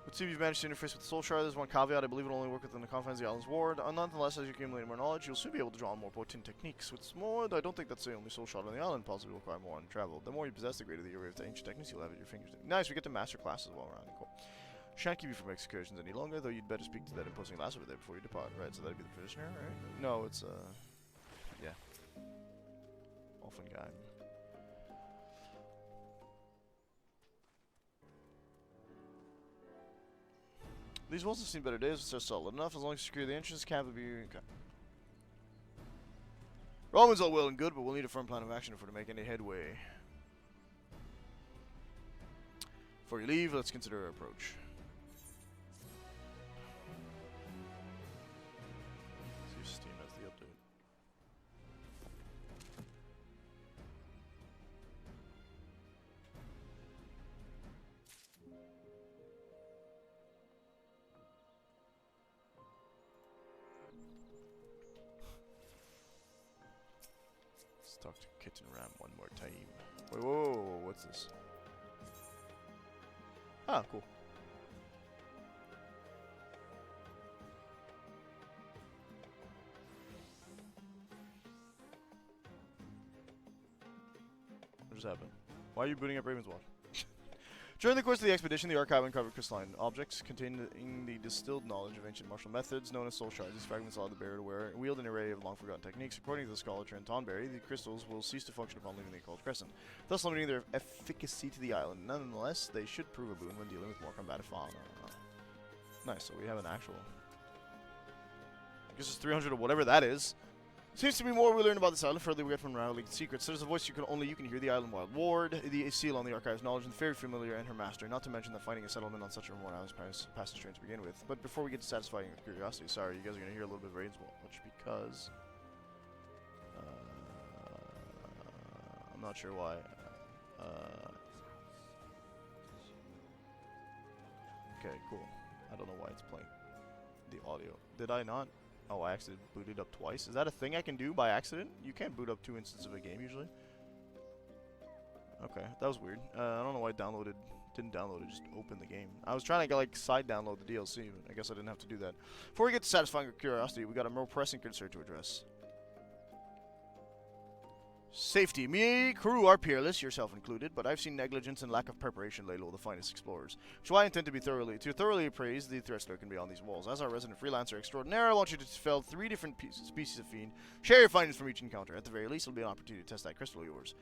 Let's see if you've managed to interface with the Soul Shard. There's one caveat. I believe it will only work within the confines of the island's ward. Nonetheless, as you accumulate more knowledge, you'll soon be able to draw on more potent techniques. What's more, I don't think that's the only Soul Shard on the island. Possibly will require more on travel. The more you possess, the greater the array of ancient techniques you'll have at your fingertips. Nice, we get to master classes while around. Cool. Shan't keep you from excursions any longer, though you'd better speak to that imposing lass over there before you depart. Right, so that'd be the prisoner, right? No, it's, yeah. Orphan guy. These walls have seen better days, but they're solid enough. As long as you secure the entrance, camp will be... Okay. Romans all well and good, but we'll need a firm plan of action if we're to make any headway. Before you leave, let's consider our approach. See if Steam has the update. Let's talk to Kitten Ram one more time. Wait, whoa, what's this? Ah, cool. What just happened? Why are you booting up Ravenswatch? During the course of the expedition, the archive uncovered crystalline objects containing the distilled knowledge of ancient martial methods known as soul shards. These fragments allow the bearer to wield an array of long-forgotten techniques. According to the scholar Trent Tonberry, the crystals will cease to function upon leaving the Occult Crescent, thus limiting their efficacy to the island. Nonetheless, they should prove a boon when dealing with more combative fauna. Nice, so we have an actual... I guess it's 300 or whatever that is. Seems to be more we learn about this island, further we get from unraveling secrets. There's a voice you can hear, the Island Wild Ward, the seal on the archive's knowledge, and the very familiar and her master, not to mention that finding a settlement on such a remote island is past strange to begin with. But before we get to satisfying your curiosity, sorry, you guys are going to hear a little bit of Ravenswatch because... I'm not sure why. Okay, cool. I don't know why it's playing the audio. Did I not? Oh, I accidentally booted up twice. Is that a thing I can do by accident? You can't boot up 2 instances of a game usually. Okay, that was weird. I don't know why it didn't download it, just opened the game. I was trying to like side download the DLC, but I guess I didn't have to do that. Before we get to satisfying our curiosity, we got a more pressing concern to address. Safety. Me crew are peerless, yourself included, but I've seen negligence and lack of preparation lay low the finest explorers. So I intend to thoroughly appraise the threats lurking beyond these walls. As our resident freelancer extraordinaire, I want you to fell 3 different species of fiend. Share your findings from each encounter. At the very least, it'll be an opportunity to test that crystal of yours.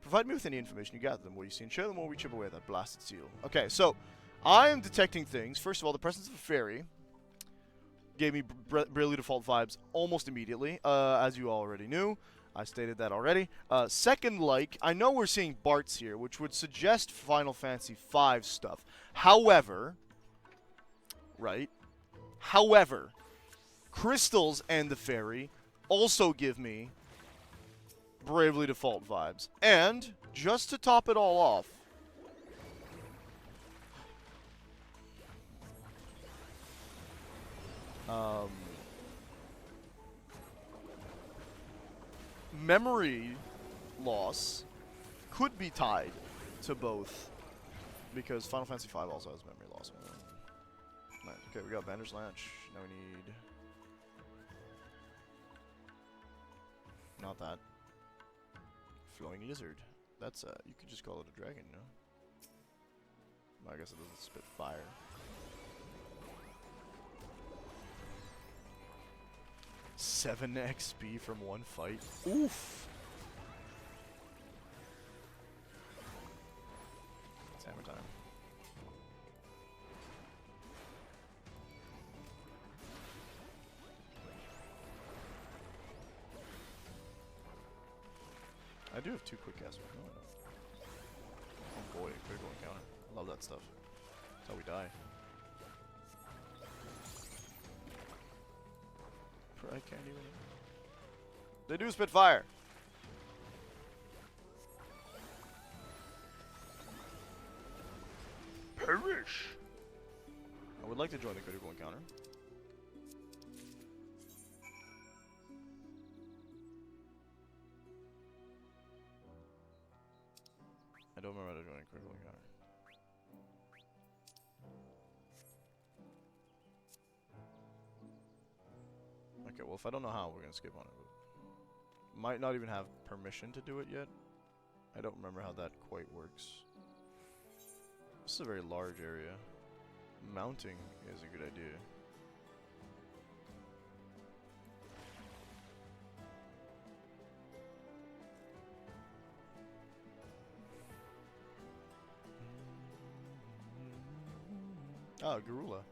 Provide me with any information you gather, the more you see, and share the more we chip away at that blasted seal. Okay, so I am detecting things. First of all, the presence of a fairy gave me Bravely Default vibes almost immediately, as you already knew. I stated that already. Second, I know we're seeing Barts here, which would suggest Final Fantasy V stuff. However, crystals and the fairy also give me Bravely Default vibes. And, just to top it all off, memory loss could be tied to both, because Final Fantasy V also has memory loss. Right, okay, we got Bander's Lance. Now we need... not that. Flowing Lizard. That's, you could just call it a dragon, you know? I guess it doesn't spit fire. $7 XP from one fight. Oof! It's hammer time. I do have 2 quick casts. Oh boy, critical encounter. Love that stuff. That's how we die. I can't even... They do spit fire! Perish! I would like to join the critical encounter. I don't remember how to join a critical encounter. Okay, well, if I don't know how, we're gonna skip on it. Might not even have permission to do it yet. I don't remember how that quite works. This is a very large area. Mounting is a good idea. Oh, Garula.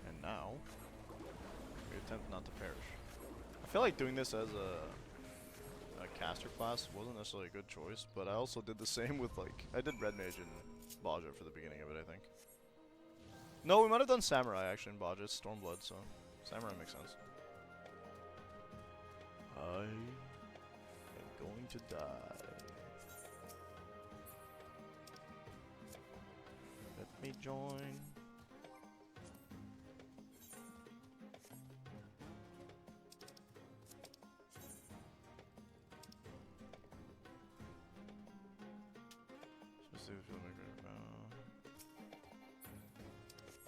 And now, we attempt not to perish. I feel like doing this as a caster class wasn't necessarily a good choice, but I also did the same with, like, I did Red Mage and Baja for the beginning of it, I think. No, we might have done Samurai actually in Baja. It's Stormblood, so Samurai makes sense. I am going to die. Let me join.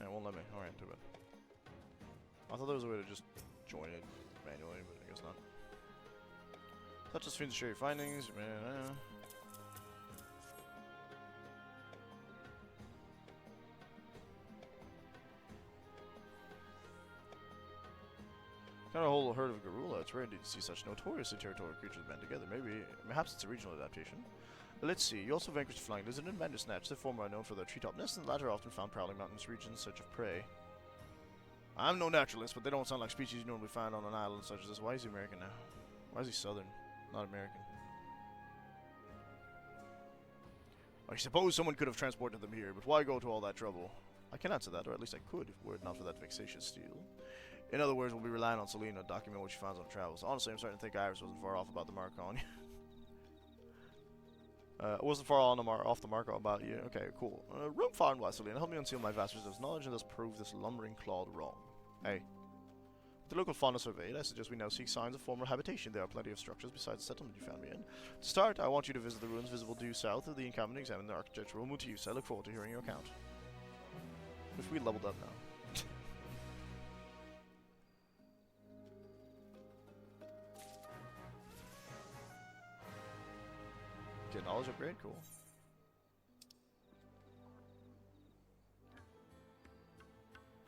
It won't let me. Alright, too bad. I thought there was a way to just join it manually, but I guess not. Touch the screen to share your findings. Kind of a whole herd of Garula. It's rare to see such notoriously territorial creatures band together. Perhaps it's a regional adaptation. Let's see, you also vanquished the Flying Lizard and Bandersnatch. The former are known for their treetop nests, and the latter are often found prowling mountainous regions in search of prey. I'm no naturalist, but they don't sound like species you normally find on an island such as this. Why is he American now? Why is he Southern, not American? I suppose someone could have transported them here, but why go to all that trouble? I can answer that, or at least I could, if were it not for that vexatious steal. In other words, we'll be relying on Selena to document what she finds on travels. Honestly, I'm starting to think Iris wasn't far off about the mark on you. Wasn't far on the off the mark about you. Okay, cool. Room found wisely and help me unseal my vast reserves of knowledge and thus prove this lumbering clod wrong. Hey. With the local fauna surveyed, I suggest we now seek signs of former habitation. There are plenty of structures besides the settlement you found me in. To start, I want you to visit the ruins visible due south of the encampment and examine the architectural motifs. I look forward to hearing your account. If we leveled up now. Get knowledge upgrade, cool.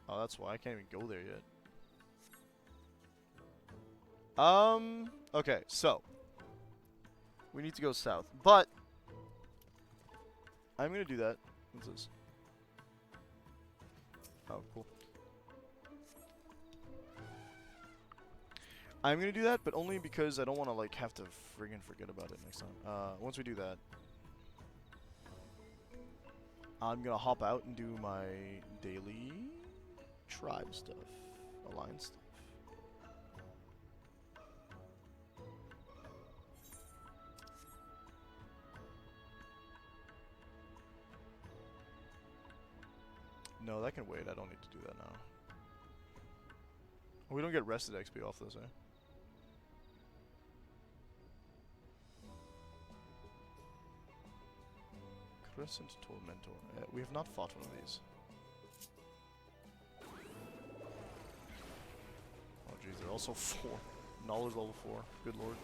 Oh, that's why I can't even go there yet. Okay, so we need to go south, but I'm gonna do that. What's this? Oh, cool. I'm gonna do that, but only because I don't want to like have to friggin' forget about it next time. Once we do that, I'm gonna hop out and do my daily tribe stuff, alliance stuff. No, that can wait. I don't need to do that now. We don't get rested XP off this, eh? Crescent Tormentor. We have not fought one of these. Oh jeez, they're also 4. Knowledge level 4. Good lord.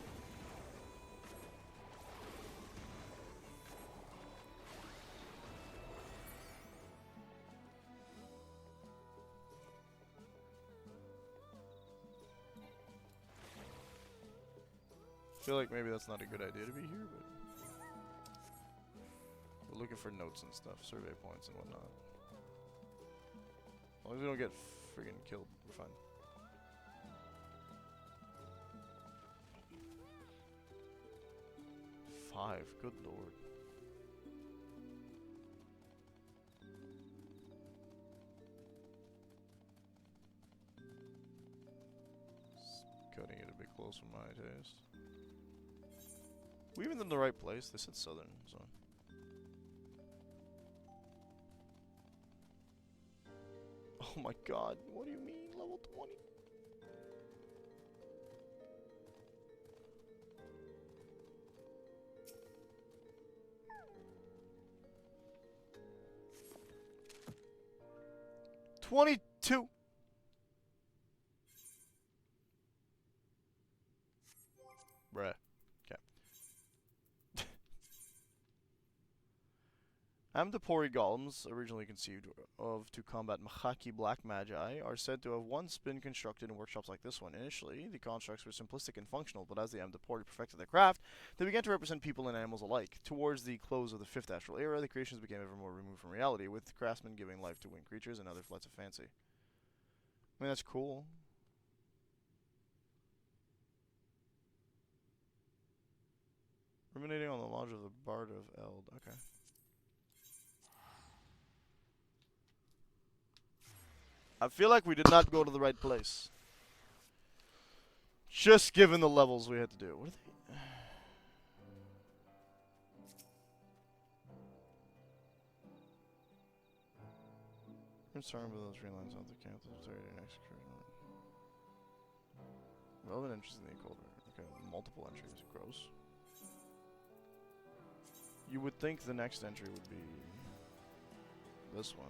I feel like maybe that's not a good idea to be here, but we're looking for notes and stuff, survey points and whatnot. As long as we don't get friggin' killed, we're fine. Five, good lord. Cutting it a bit close for my taste. We even in the right place. They said southern, so. Oh my god, what do you mean level 20? $22. Bruh. Amdapori golems, originally conceived of to combat Mahaki black magi, are said to have once been constructed in workshops like this one. Initially, the constructs were simplistic and functional, but as the Amdapori perfected their craft, they began to represent people and animals alike. Towards the close of the 5th Astral Era, the creations became ever more removed from reality, with craftsmen giving life to winged creatures and other flights of fancy. I mean, that's cool. Ruminating on the lodge of the Bard of Eld. Okay. I feel like we did not go to the right place. Just given the levels we had to do. What are they? I'm sorry about those 3 lines off the camp. Relevant entries in the occult. Okay, multiple entries. Gross. You would think the next entry would be this one.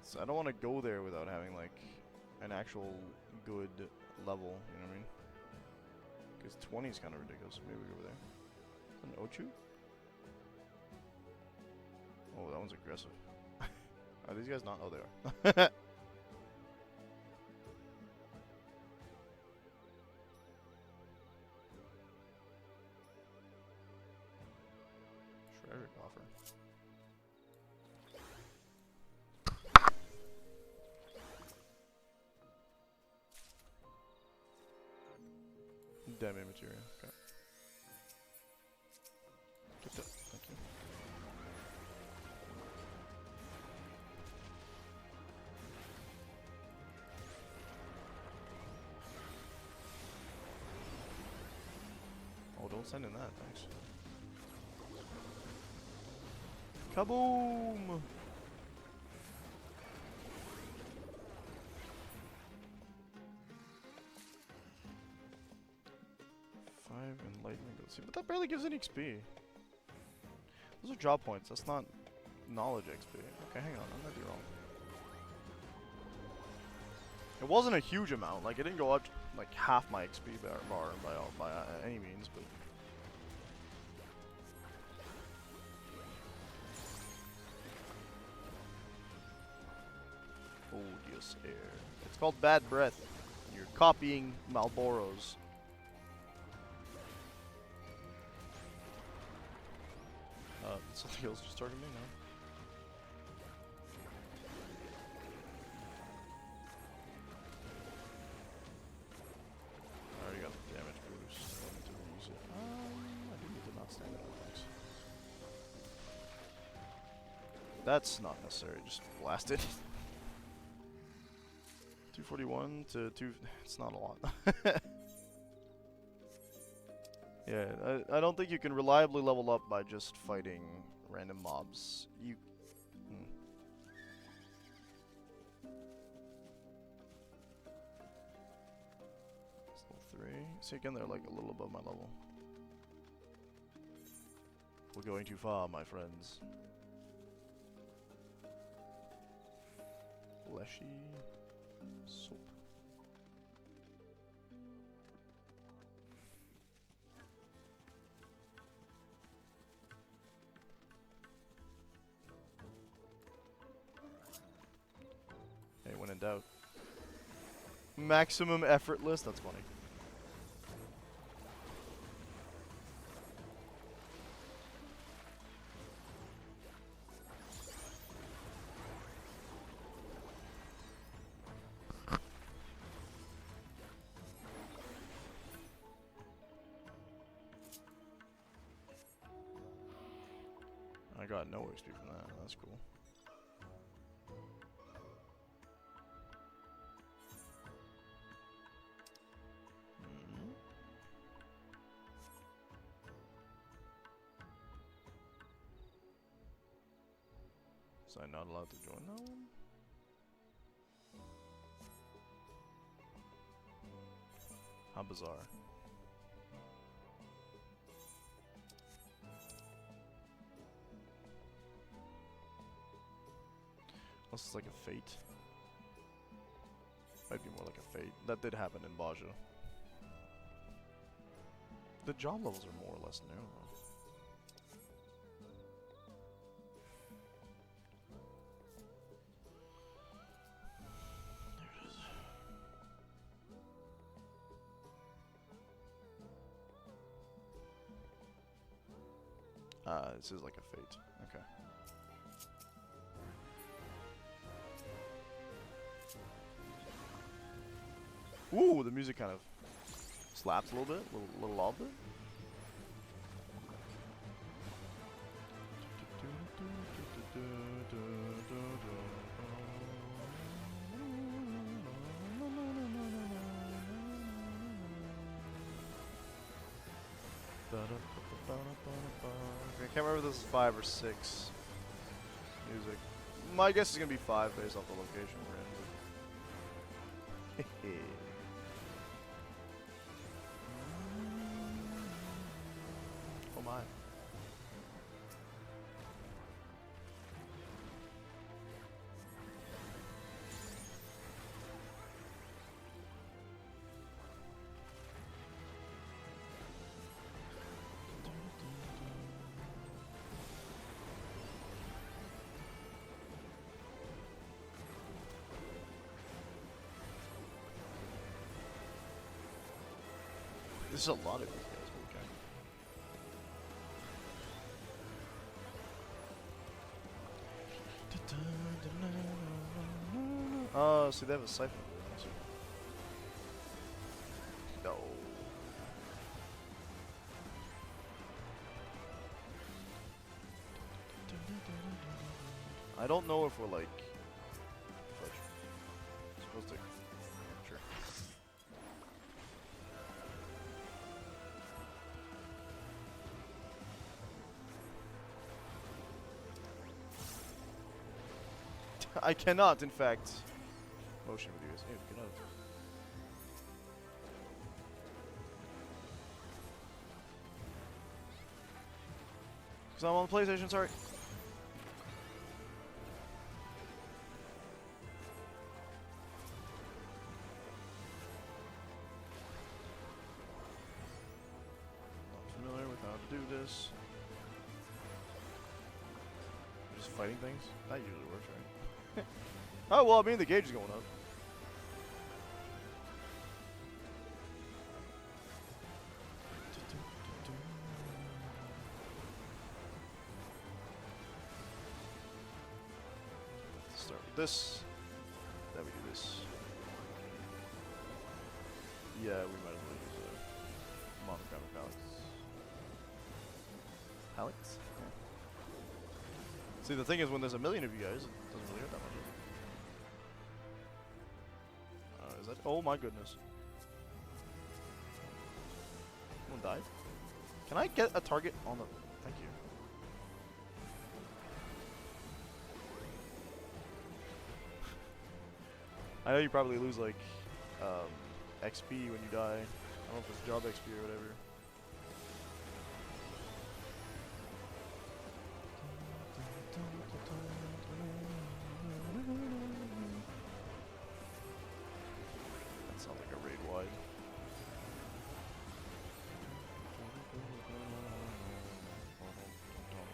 So I don't want to go there without having like an actual good level, you know what I mean? Because 20 is kind of ridiculous. Maybe we go over there. An Ochu? Oh, that one's aggressive. Are these guys not? Oh, they are. Treasure coffer. Demi material. Okay. Get that. Thank you. don't send in that, thanks. Kaboom! 5 enlightenment. Let's see, but that barely gives any XP. Those are drop points. That's not knowledge XP. Okay, hang on. I might be wrong. It wasn't a huge amount. Like, it didn't go up like half my XP bar by any means, but. Odious air. It's called bad breath. You're copying Marlboros. Something else just started me now. I already got the damage boost. I need to reuse it. I do need to not stand out, thanks. That's not necessary, just blast it. 241 to 2. It's not a lot. Yeah, I don't think you can reliably level up by just fighting random mobs. You. It's level 3. See, again, they're like a little above my level. We're going too far, my friends. Fleshy soap. Hey, when in doubt. Maximum effortless? That's funny. I got no XP from that. That's cool. Was I not allowed to join that one? How bizarre. Unless it's like a fate. Might be more like a fate. That did happen in Baja. The job levels are more or less new though. This is like a fate. Okay. Ooh, the music kind of slaps a little bit, little off bit. I can't remember if this is 5 or 6 music. My guess is gonna be 5 based off the location we're in. Oh my. There's a lot of these guys, okay. Oh, see, they have a siphon. No. I don't know if we're like supposed to. Sure. I cannot, in fact, motion with you guys. Hey, get out. Because I'm on the PlayStation, sorry. Not familiar with how to do this. Just fighting things? That usually works, right? Oh, well, I mean, the gauge is going up. Start with this. Then we do this. Yeah, we might as well use a monographic palettes. Palettes? Yeah. See, the thing is, when there's a million of you guys, it doesn't really hurt that much. Is that? Oh my goodness. Someone died? Can I get a target on the? Thank you. I know you probably lose like XP when you die. I don't know if it's job XP or whatever. That sounds like a raid wide.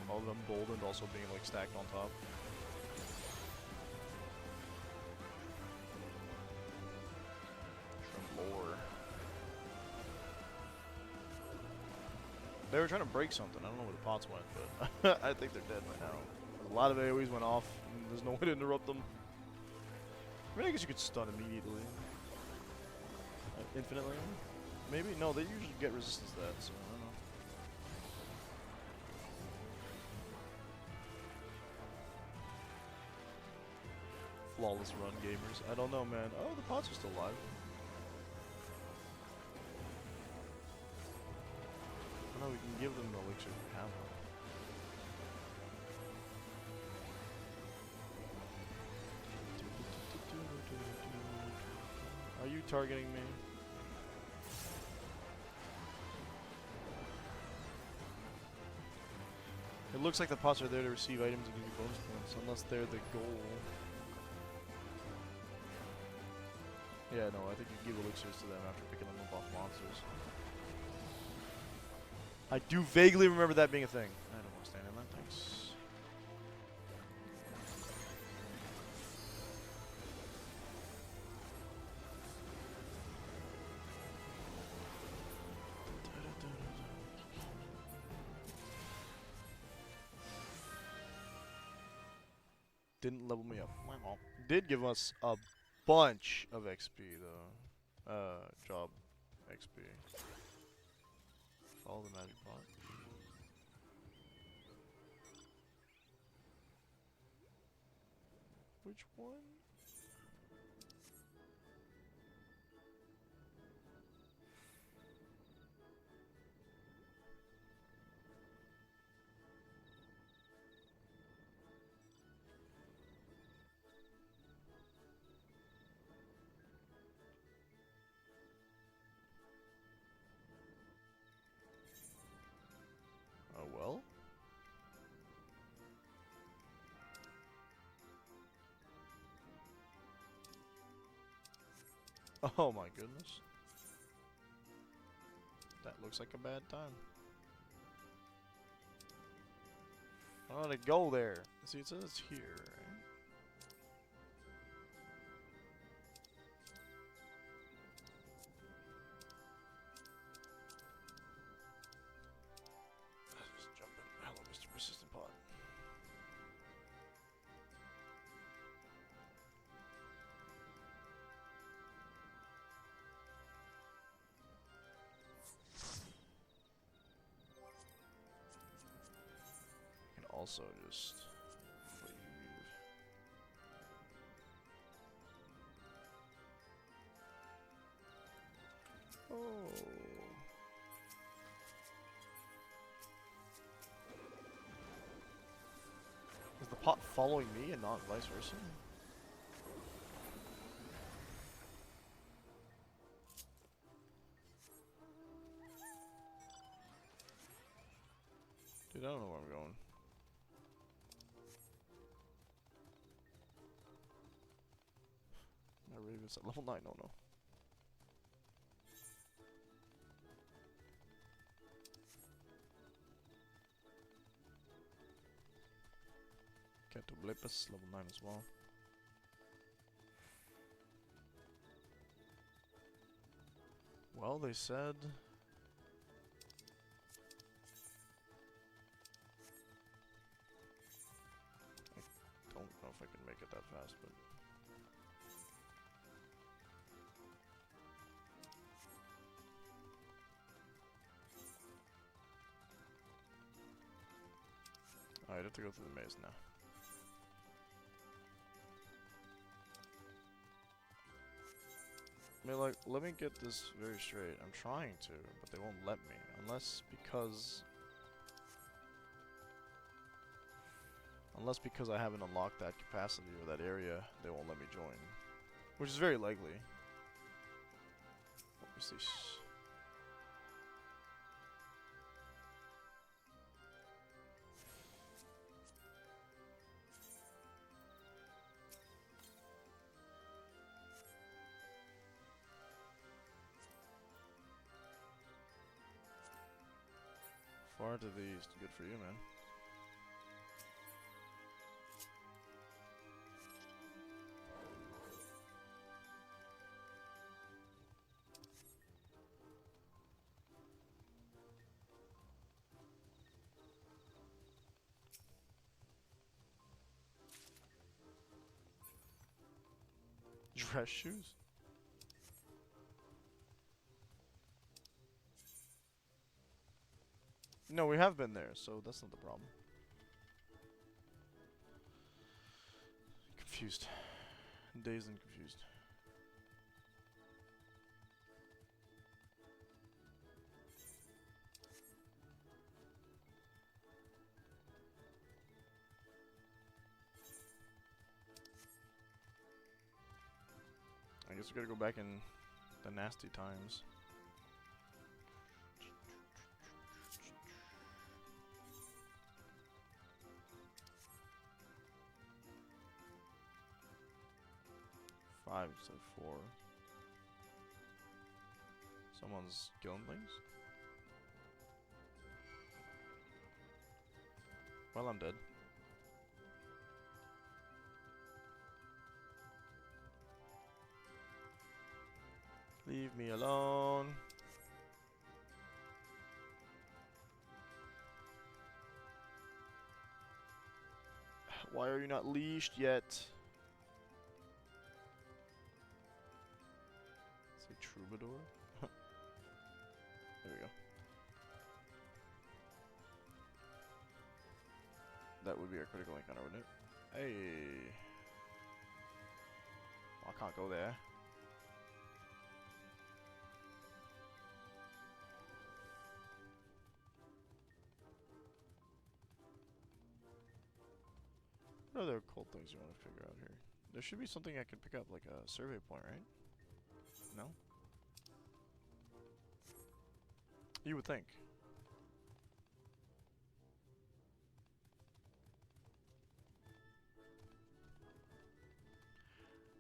All of them bold and also being like stacked on top. They were trying to break something. I don't know where the pots went, but I think they're dead right now. A lot of AoEs went off, and there's no way to interrupt them. I mean, I guess you could stun immediately. Infinitely? Maybe? No, they usually get resistance to that, so I don't know. Flawless run, gamers. I don't know, man. Oh, the pots are still alive. I know we can give them the elixir if we have one. Are you targeting me? It looks like the pots are there to receive items and give you bonus points, unless they're the goal. Yeah, no, I think you give elixirs to them after picking them up off monsters. I do vaguely remember that being a thing. I don't want to stand in that, thanks. Didn't level me up. Did give us a bunch of XP though. Job XP. Follow the magic pot. Which one? Oh well. Oh my goodness. That looks like a bad time. I want to go there. See, it says it's here, right? Let's just jump in. Hello, Mr. Persistent Pot. You can also just leave. Oh. Is the pot following me and not vice versa? Dude, I don't know where I'm going. My Raven's at level 9, oh no. Get to Blippus, level 9 as well. Well, they said... I don't know if I can make it that fast, but... I'd have to go through the maze now. I mean, like, let me get this very straight. I'm trying to, but they won't let me. Unless because I haven't unlocked that capacity or that area, they won't let me join. Which is very likely. Let me see. Far to the east. Good for you, man. Dress shoes? No, we have been there, so that's not the problem. Confused. Dazed and confused. I guess we gotta go back in the nasty times. Five instead of 4. Someone's killing things? Well, I'm dead. Leave me alone. Why are you not leashed yet? It's a troubadour? There we go. That would be our critical encounter, wouldn't it? Hey. Well, I can't go there. What other occult things you want to figure out here? There should be something I can pick up, like a survey point, right? No? You would think.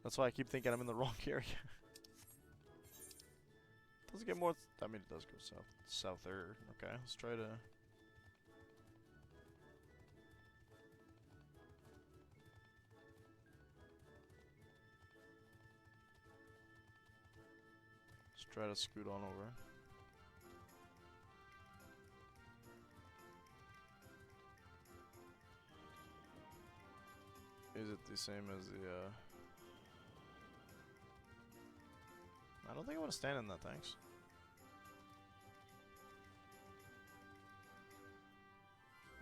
That's why I keep thinking I'm in the wrong area. Does it get more? I mean, it does go south. Souther. Okay, let's try to. Let's try to scoot on over. Is it the same as the, I don't think I want to stand in that, thanks.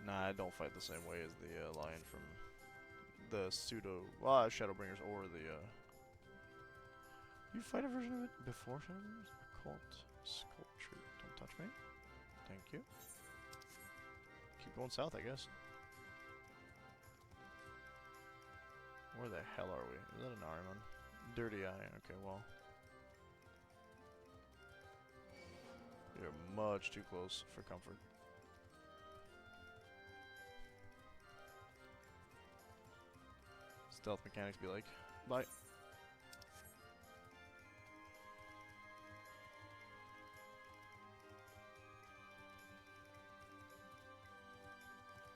Nah, I don't fight the same way as the lion from the pseudo, Shadowbringers, or the, You fight a version of it before Shadowbringers? Occult sculpture. Don't touch me. Thank you. Keep going south, I guess. Where the hell are we? Is that an Ahriman? Dirty Eye. Okay, well. You're much too close for comfort. stealth mechanics be like. Bye.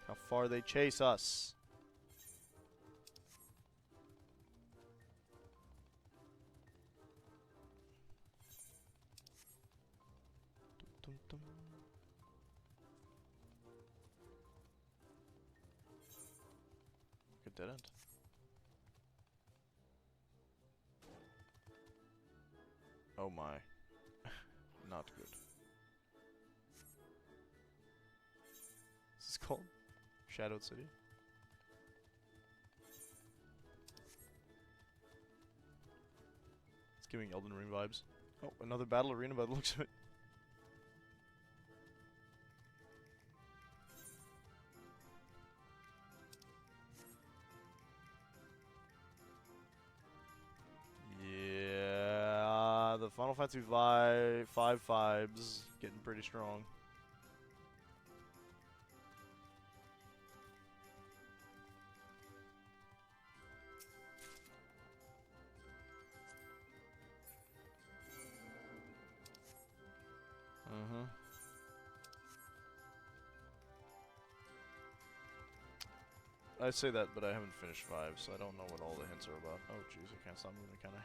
How far they chase us. Dum, dum, dum. Good dead end. Oh my. Not good. This is called Shadowed City. It's giving Elden Ring vibes. Oh, another battle arena by the looks of it. Yeah, the Final Fantasy five vibes getting pretty strong. I say that, but I haven't finished 5, so I don't know what all the hints are about. Oh, jeez, I can't stop moving, can I?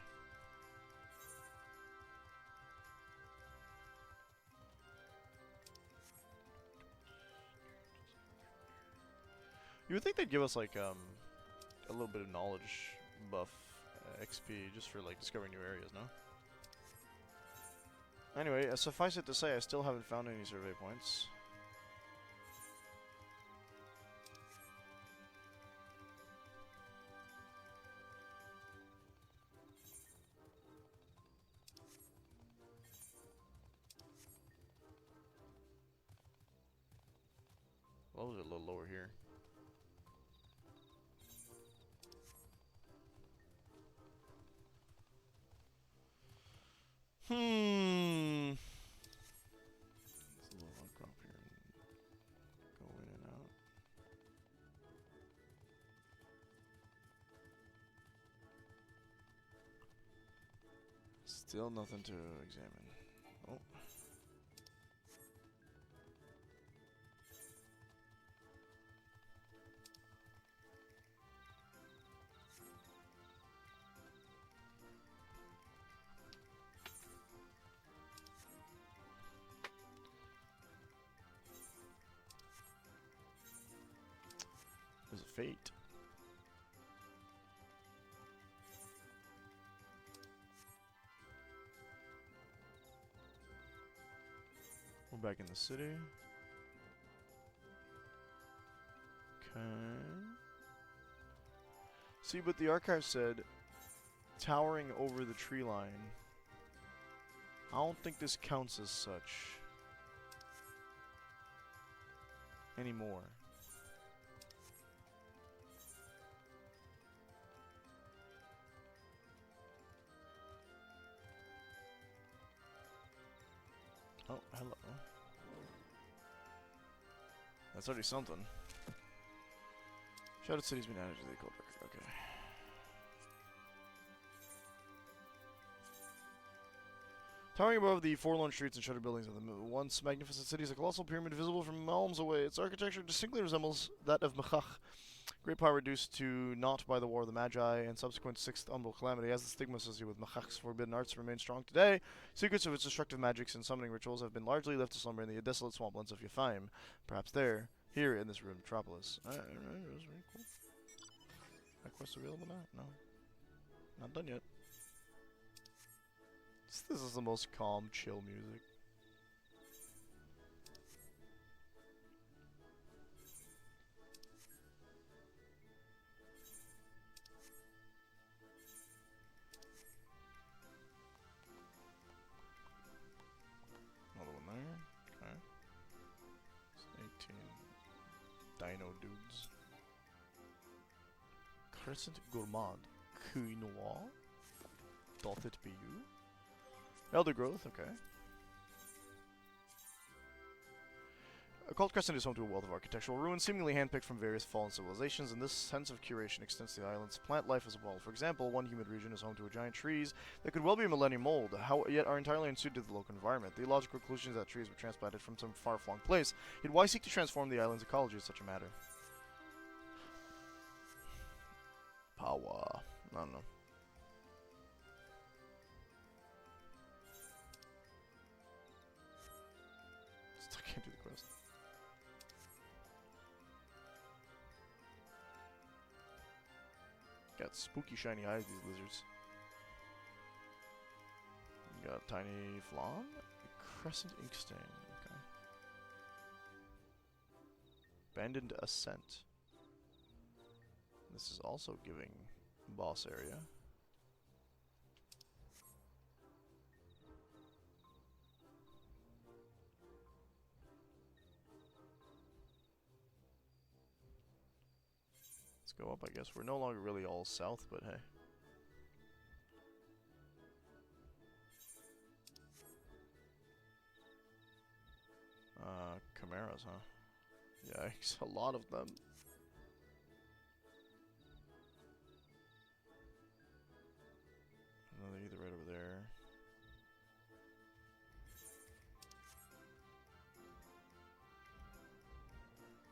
You would think they'd give us, like, a little bit of knowledge buff XP just for, like, discovering new areas, no? Anyway, suffice it to say, I still haven't found any survey points. Well, was it a little lower here? There's a little outcrop here and go in and out. Still nothing to examine. Oh. There's a fate. We're back in the city. Okay. See, but the archive said towering over the tree line. I don't think this counts as such anymore. Oh, hello. That's already something. Shadowed City's been added to the Occult record. Okay. Towering above the forlorn streets and shuttered buildings of the once magnificent city is a colossal pyramid visible from elms away. Its architecture distinctly resembles that of Mechach. Great power reduced to naught by the War of the Magi and subsequent Sixth Umbral Calamity, as the stigma associated with Mechach's forbidden arts remain strong today. Secrets of its destructive magics and summoning rituals have been largely left to slumber in the desolate swamplands of Yafim. Perhaps here in this ruined metropolis. Alright, that was very cool. That quest available now? No. Not done yet. This is the most calm, chill music. Another one there. Okay. It's 18 dino dudes. Crescent Gourmand. Quinoa. Doth it be you? Elder growth, okay. Occult Crescent is home to a wealth of architectural ruins, seemingly handpicked from various fallen civilizations, and this sense of curation extends to the island's plant life as well. For example, one humid region is home to giant trees that could well be millennium old, yet are entirely unsuited to the local environment. The illogical conclusion is that trees were transplanted from some far-flung place, yet why seek to transform the island's ecology in such a matter? Power. I don't know. Still can't do the quest. Got spooky shiny eyes, these lizards. Got tiny flan, crescent ink stain. Okay. Abandoned ascent. This is also giving boss area. Let's go up, I guess. We're no longer really all south, but hey. Chimeras, huh? Yikes, a lot of them. Another either right over there.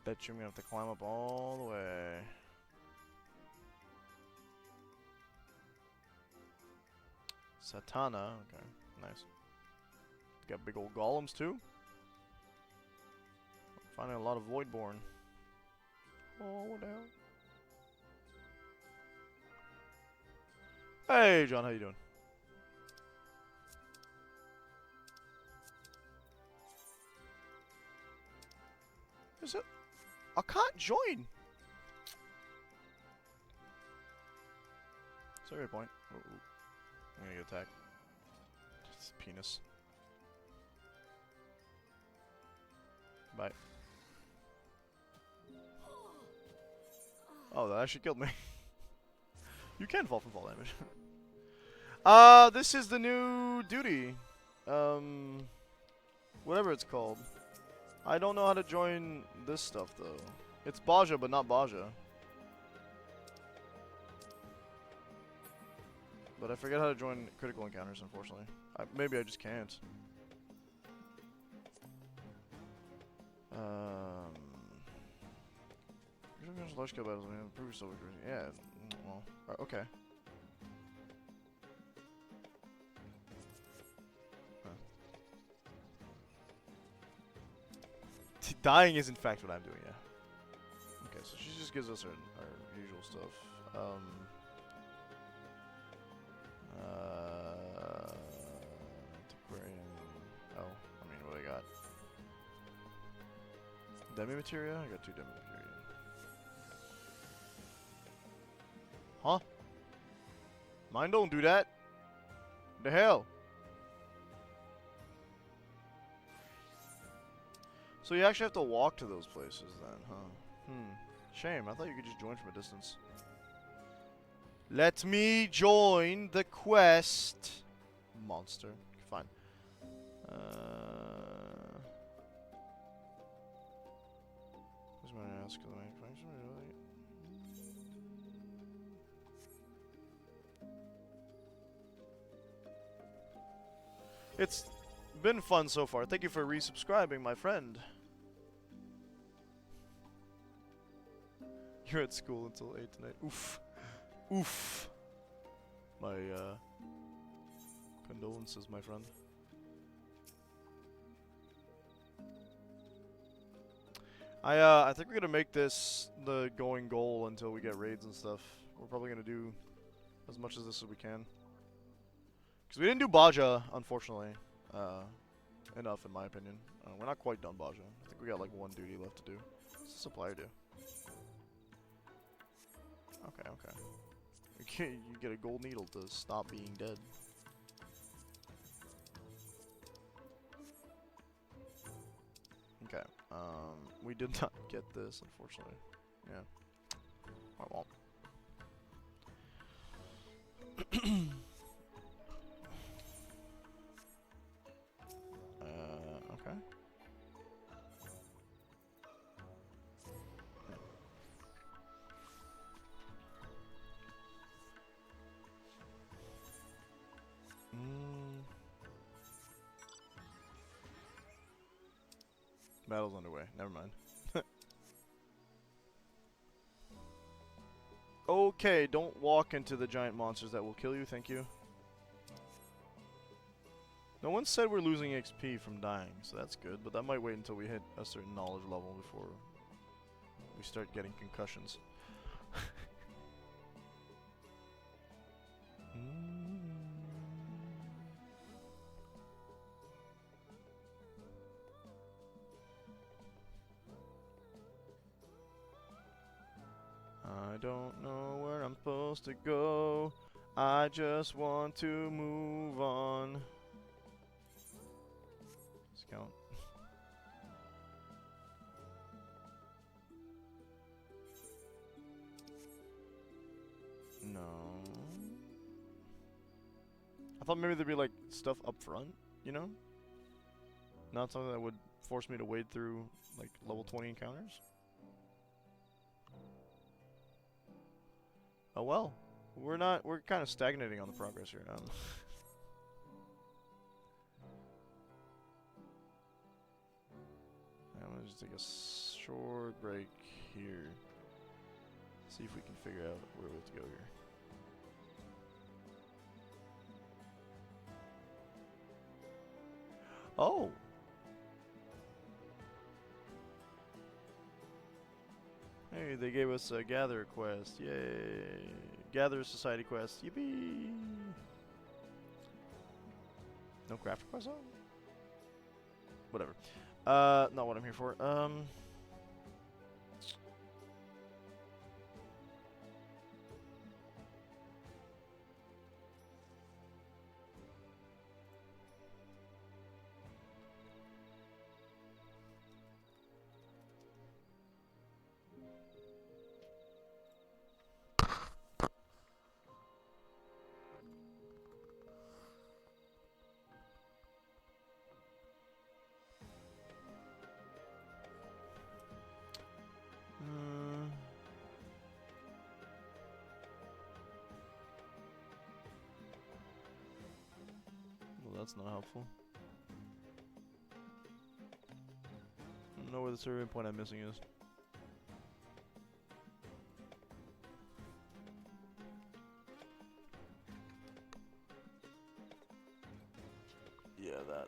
Bet you I'm gonna have to climb up all the way. Satana, okay, nice. Got big old golems too. Finding a lot of Voidborn. Oh, what the hell? Hey, John, how you doing? Is it? I can't join. Sorry, point. Ooh, ooh. I'm gonna get attacked. It's penis. Bye. Oh, that actually killed me. You can fall from fall damage. This is the new duty. Whatever it's called. I don't know how to join this stuff though. It's Baja, but not Baja. But I forget how to join critical encounters, unfortunately. Maybe I just can't. Large scale battles, improve yourself. Yeah, well, okay. Huh. Dying is in fact what I'm doing, yeah. Okay, so she just gives us our usual stuff. Antiquarian. Oh, I mean, what I got? Demi materia? I got 2 demi materia. Huh? Mine don't do that. The hell? So you actually have to walk to those places then, huh? Shame. I thought you could just join from a distance. Let me join the quest. Monster. Fine. Who's going to ask? It's been fun so far. Thank you for resubscribing, my friend. You're at school until 8 tonight. Oof. Oof. My, condolences, my friend. I think we're gonna make this the going goal until we get raids and stuff. We're probably gonna do as much of this as we can. Because we didn't do Baja, unfortunately, enough in my opinion. We're not quite done Baja. I think we got like 1 duty left to do. What's the supplier do? Okay, okay. You get a gold needle to stop being dead. Okay, we did not get this, unfortunately. Yeah. I won't. Okay. Battle's underway. Never mind. Okay, don't walk into the giant monsters that will kill you, thank you. No one said we're losing XP from dying, so that's good, but that might wait until we hit a certain knowledge level before we start getting concussions. I don't know where I'm supposed to go. I just want to move on. Discount. No. I thought maybe there'd be like stuff up front, you know? Not something that would force me to wade through like level 20 encounters. Oh well, we're kind of stagnating on the progress here. I'm gonna just take a short break here. See if we can figure out where we have to go here. Oh! Hey, they gave us a gather quest. Yay! Gather society quest. Yippee! No craft quest on? Whatever. Not what I'm here for. Well, that's not helpful. I don't know where the survey point I'm missing is. Yeah, that.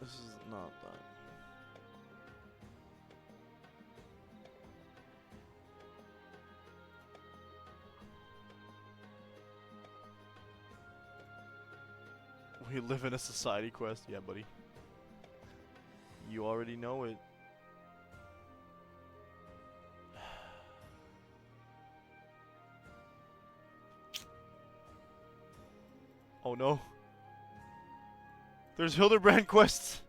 This is not that. We live in a society quest. Yeah, buddy. You already know it. Oh no. There's Hildebrand quests.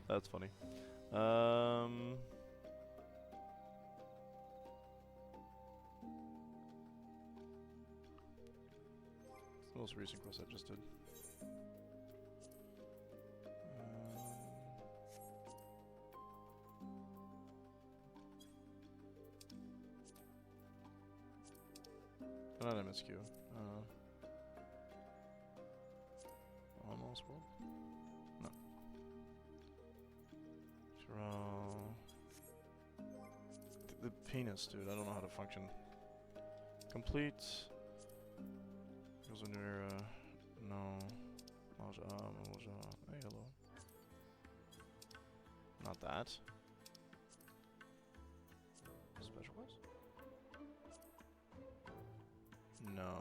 That's funny. It's the most recent quest I just did. Not MSQ. Almost world? No. The penis, dude. I don't know how to function. Complete. Goes into era. No. Hey, hello. Not that. Special quest? No.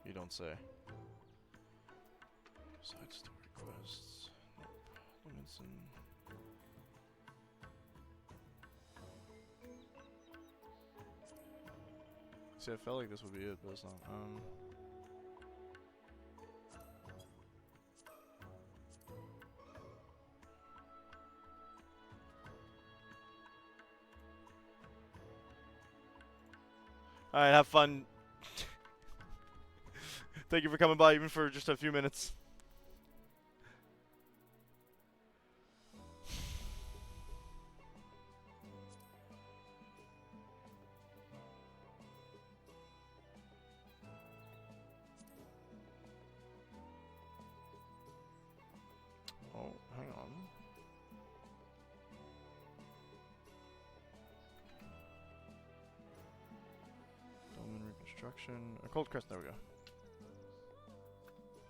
You don't say. Side story quests. Nope. Limits and see, I felt like this would be it, but it's not. Alright, have fun. Thank you for coming by, even for just a few minutes. Oh, hang on. Dolmen reconstruction. Occult Crescent. There we go.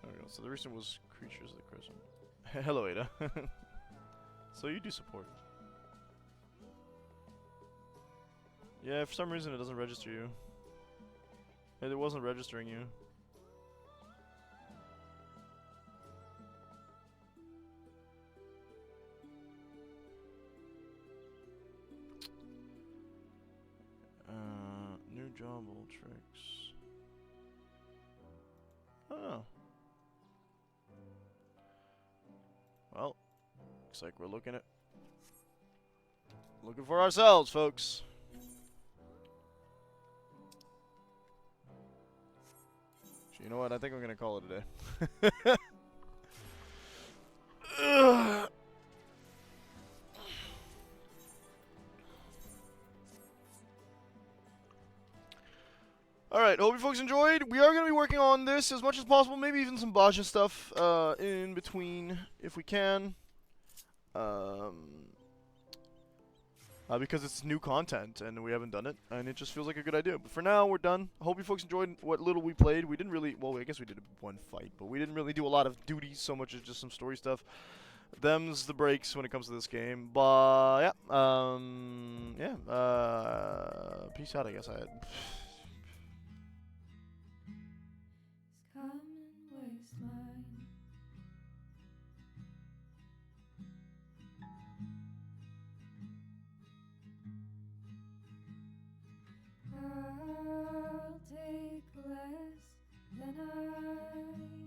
There we go. So the recent was Creatures of the Crescent. Hello, Ada. So you do support. Yeah, for some reason it doesn't register you. It wasn't registering you. New job, old tricks. Oh. Well, looks like we're looking for ourselves, folks. So you know what? I think I'm gonna call it a day. Alright, hope you folks enjoyed. We are going to be working on this as much as possible, maybe even some Baja stuff in between if we can. Because it's new content and we haven't done it, and it just feels like a good idea. But for now, we're done. I hope you folks enjoyed what little we played. We didn't really, well, I guess we did one fight, but we didn't really do a lot of duties so much as just some story stuff. Them's the breaks when it comes to this game. But, yeah. Peace out, I guess. Come and waste mine. I'll take less than I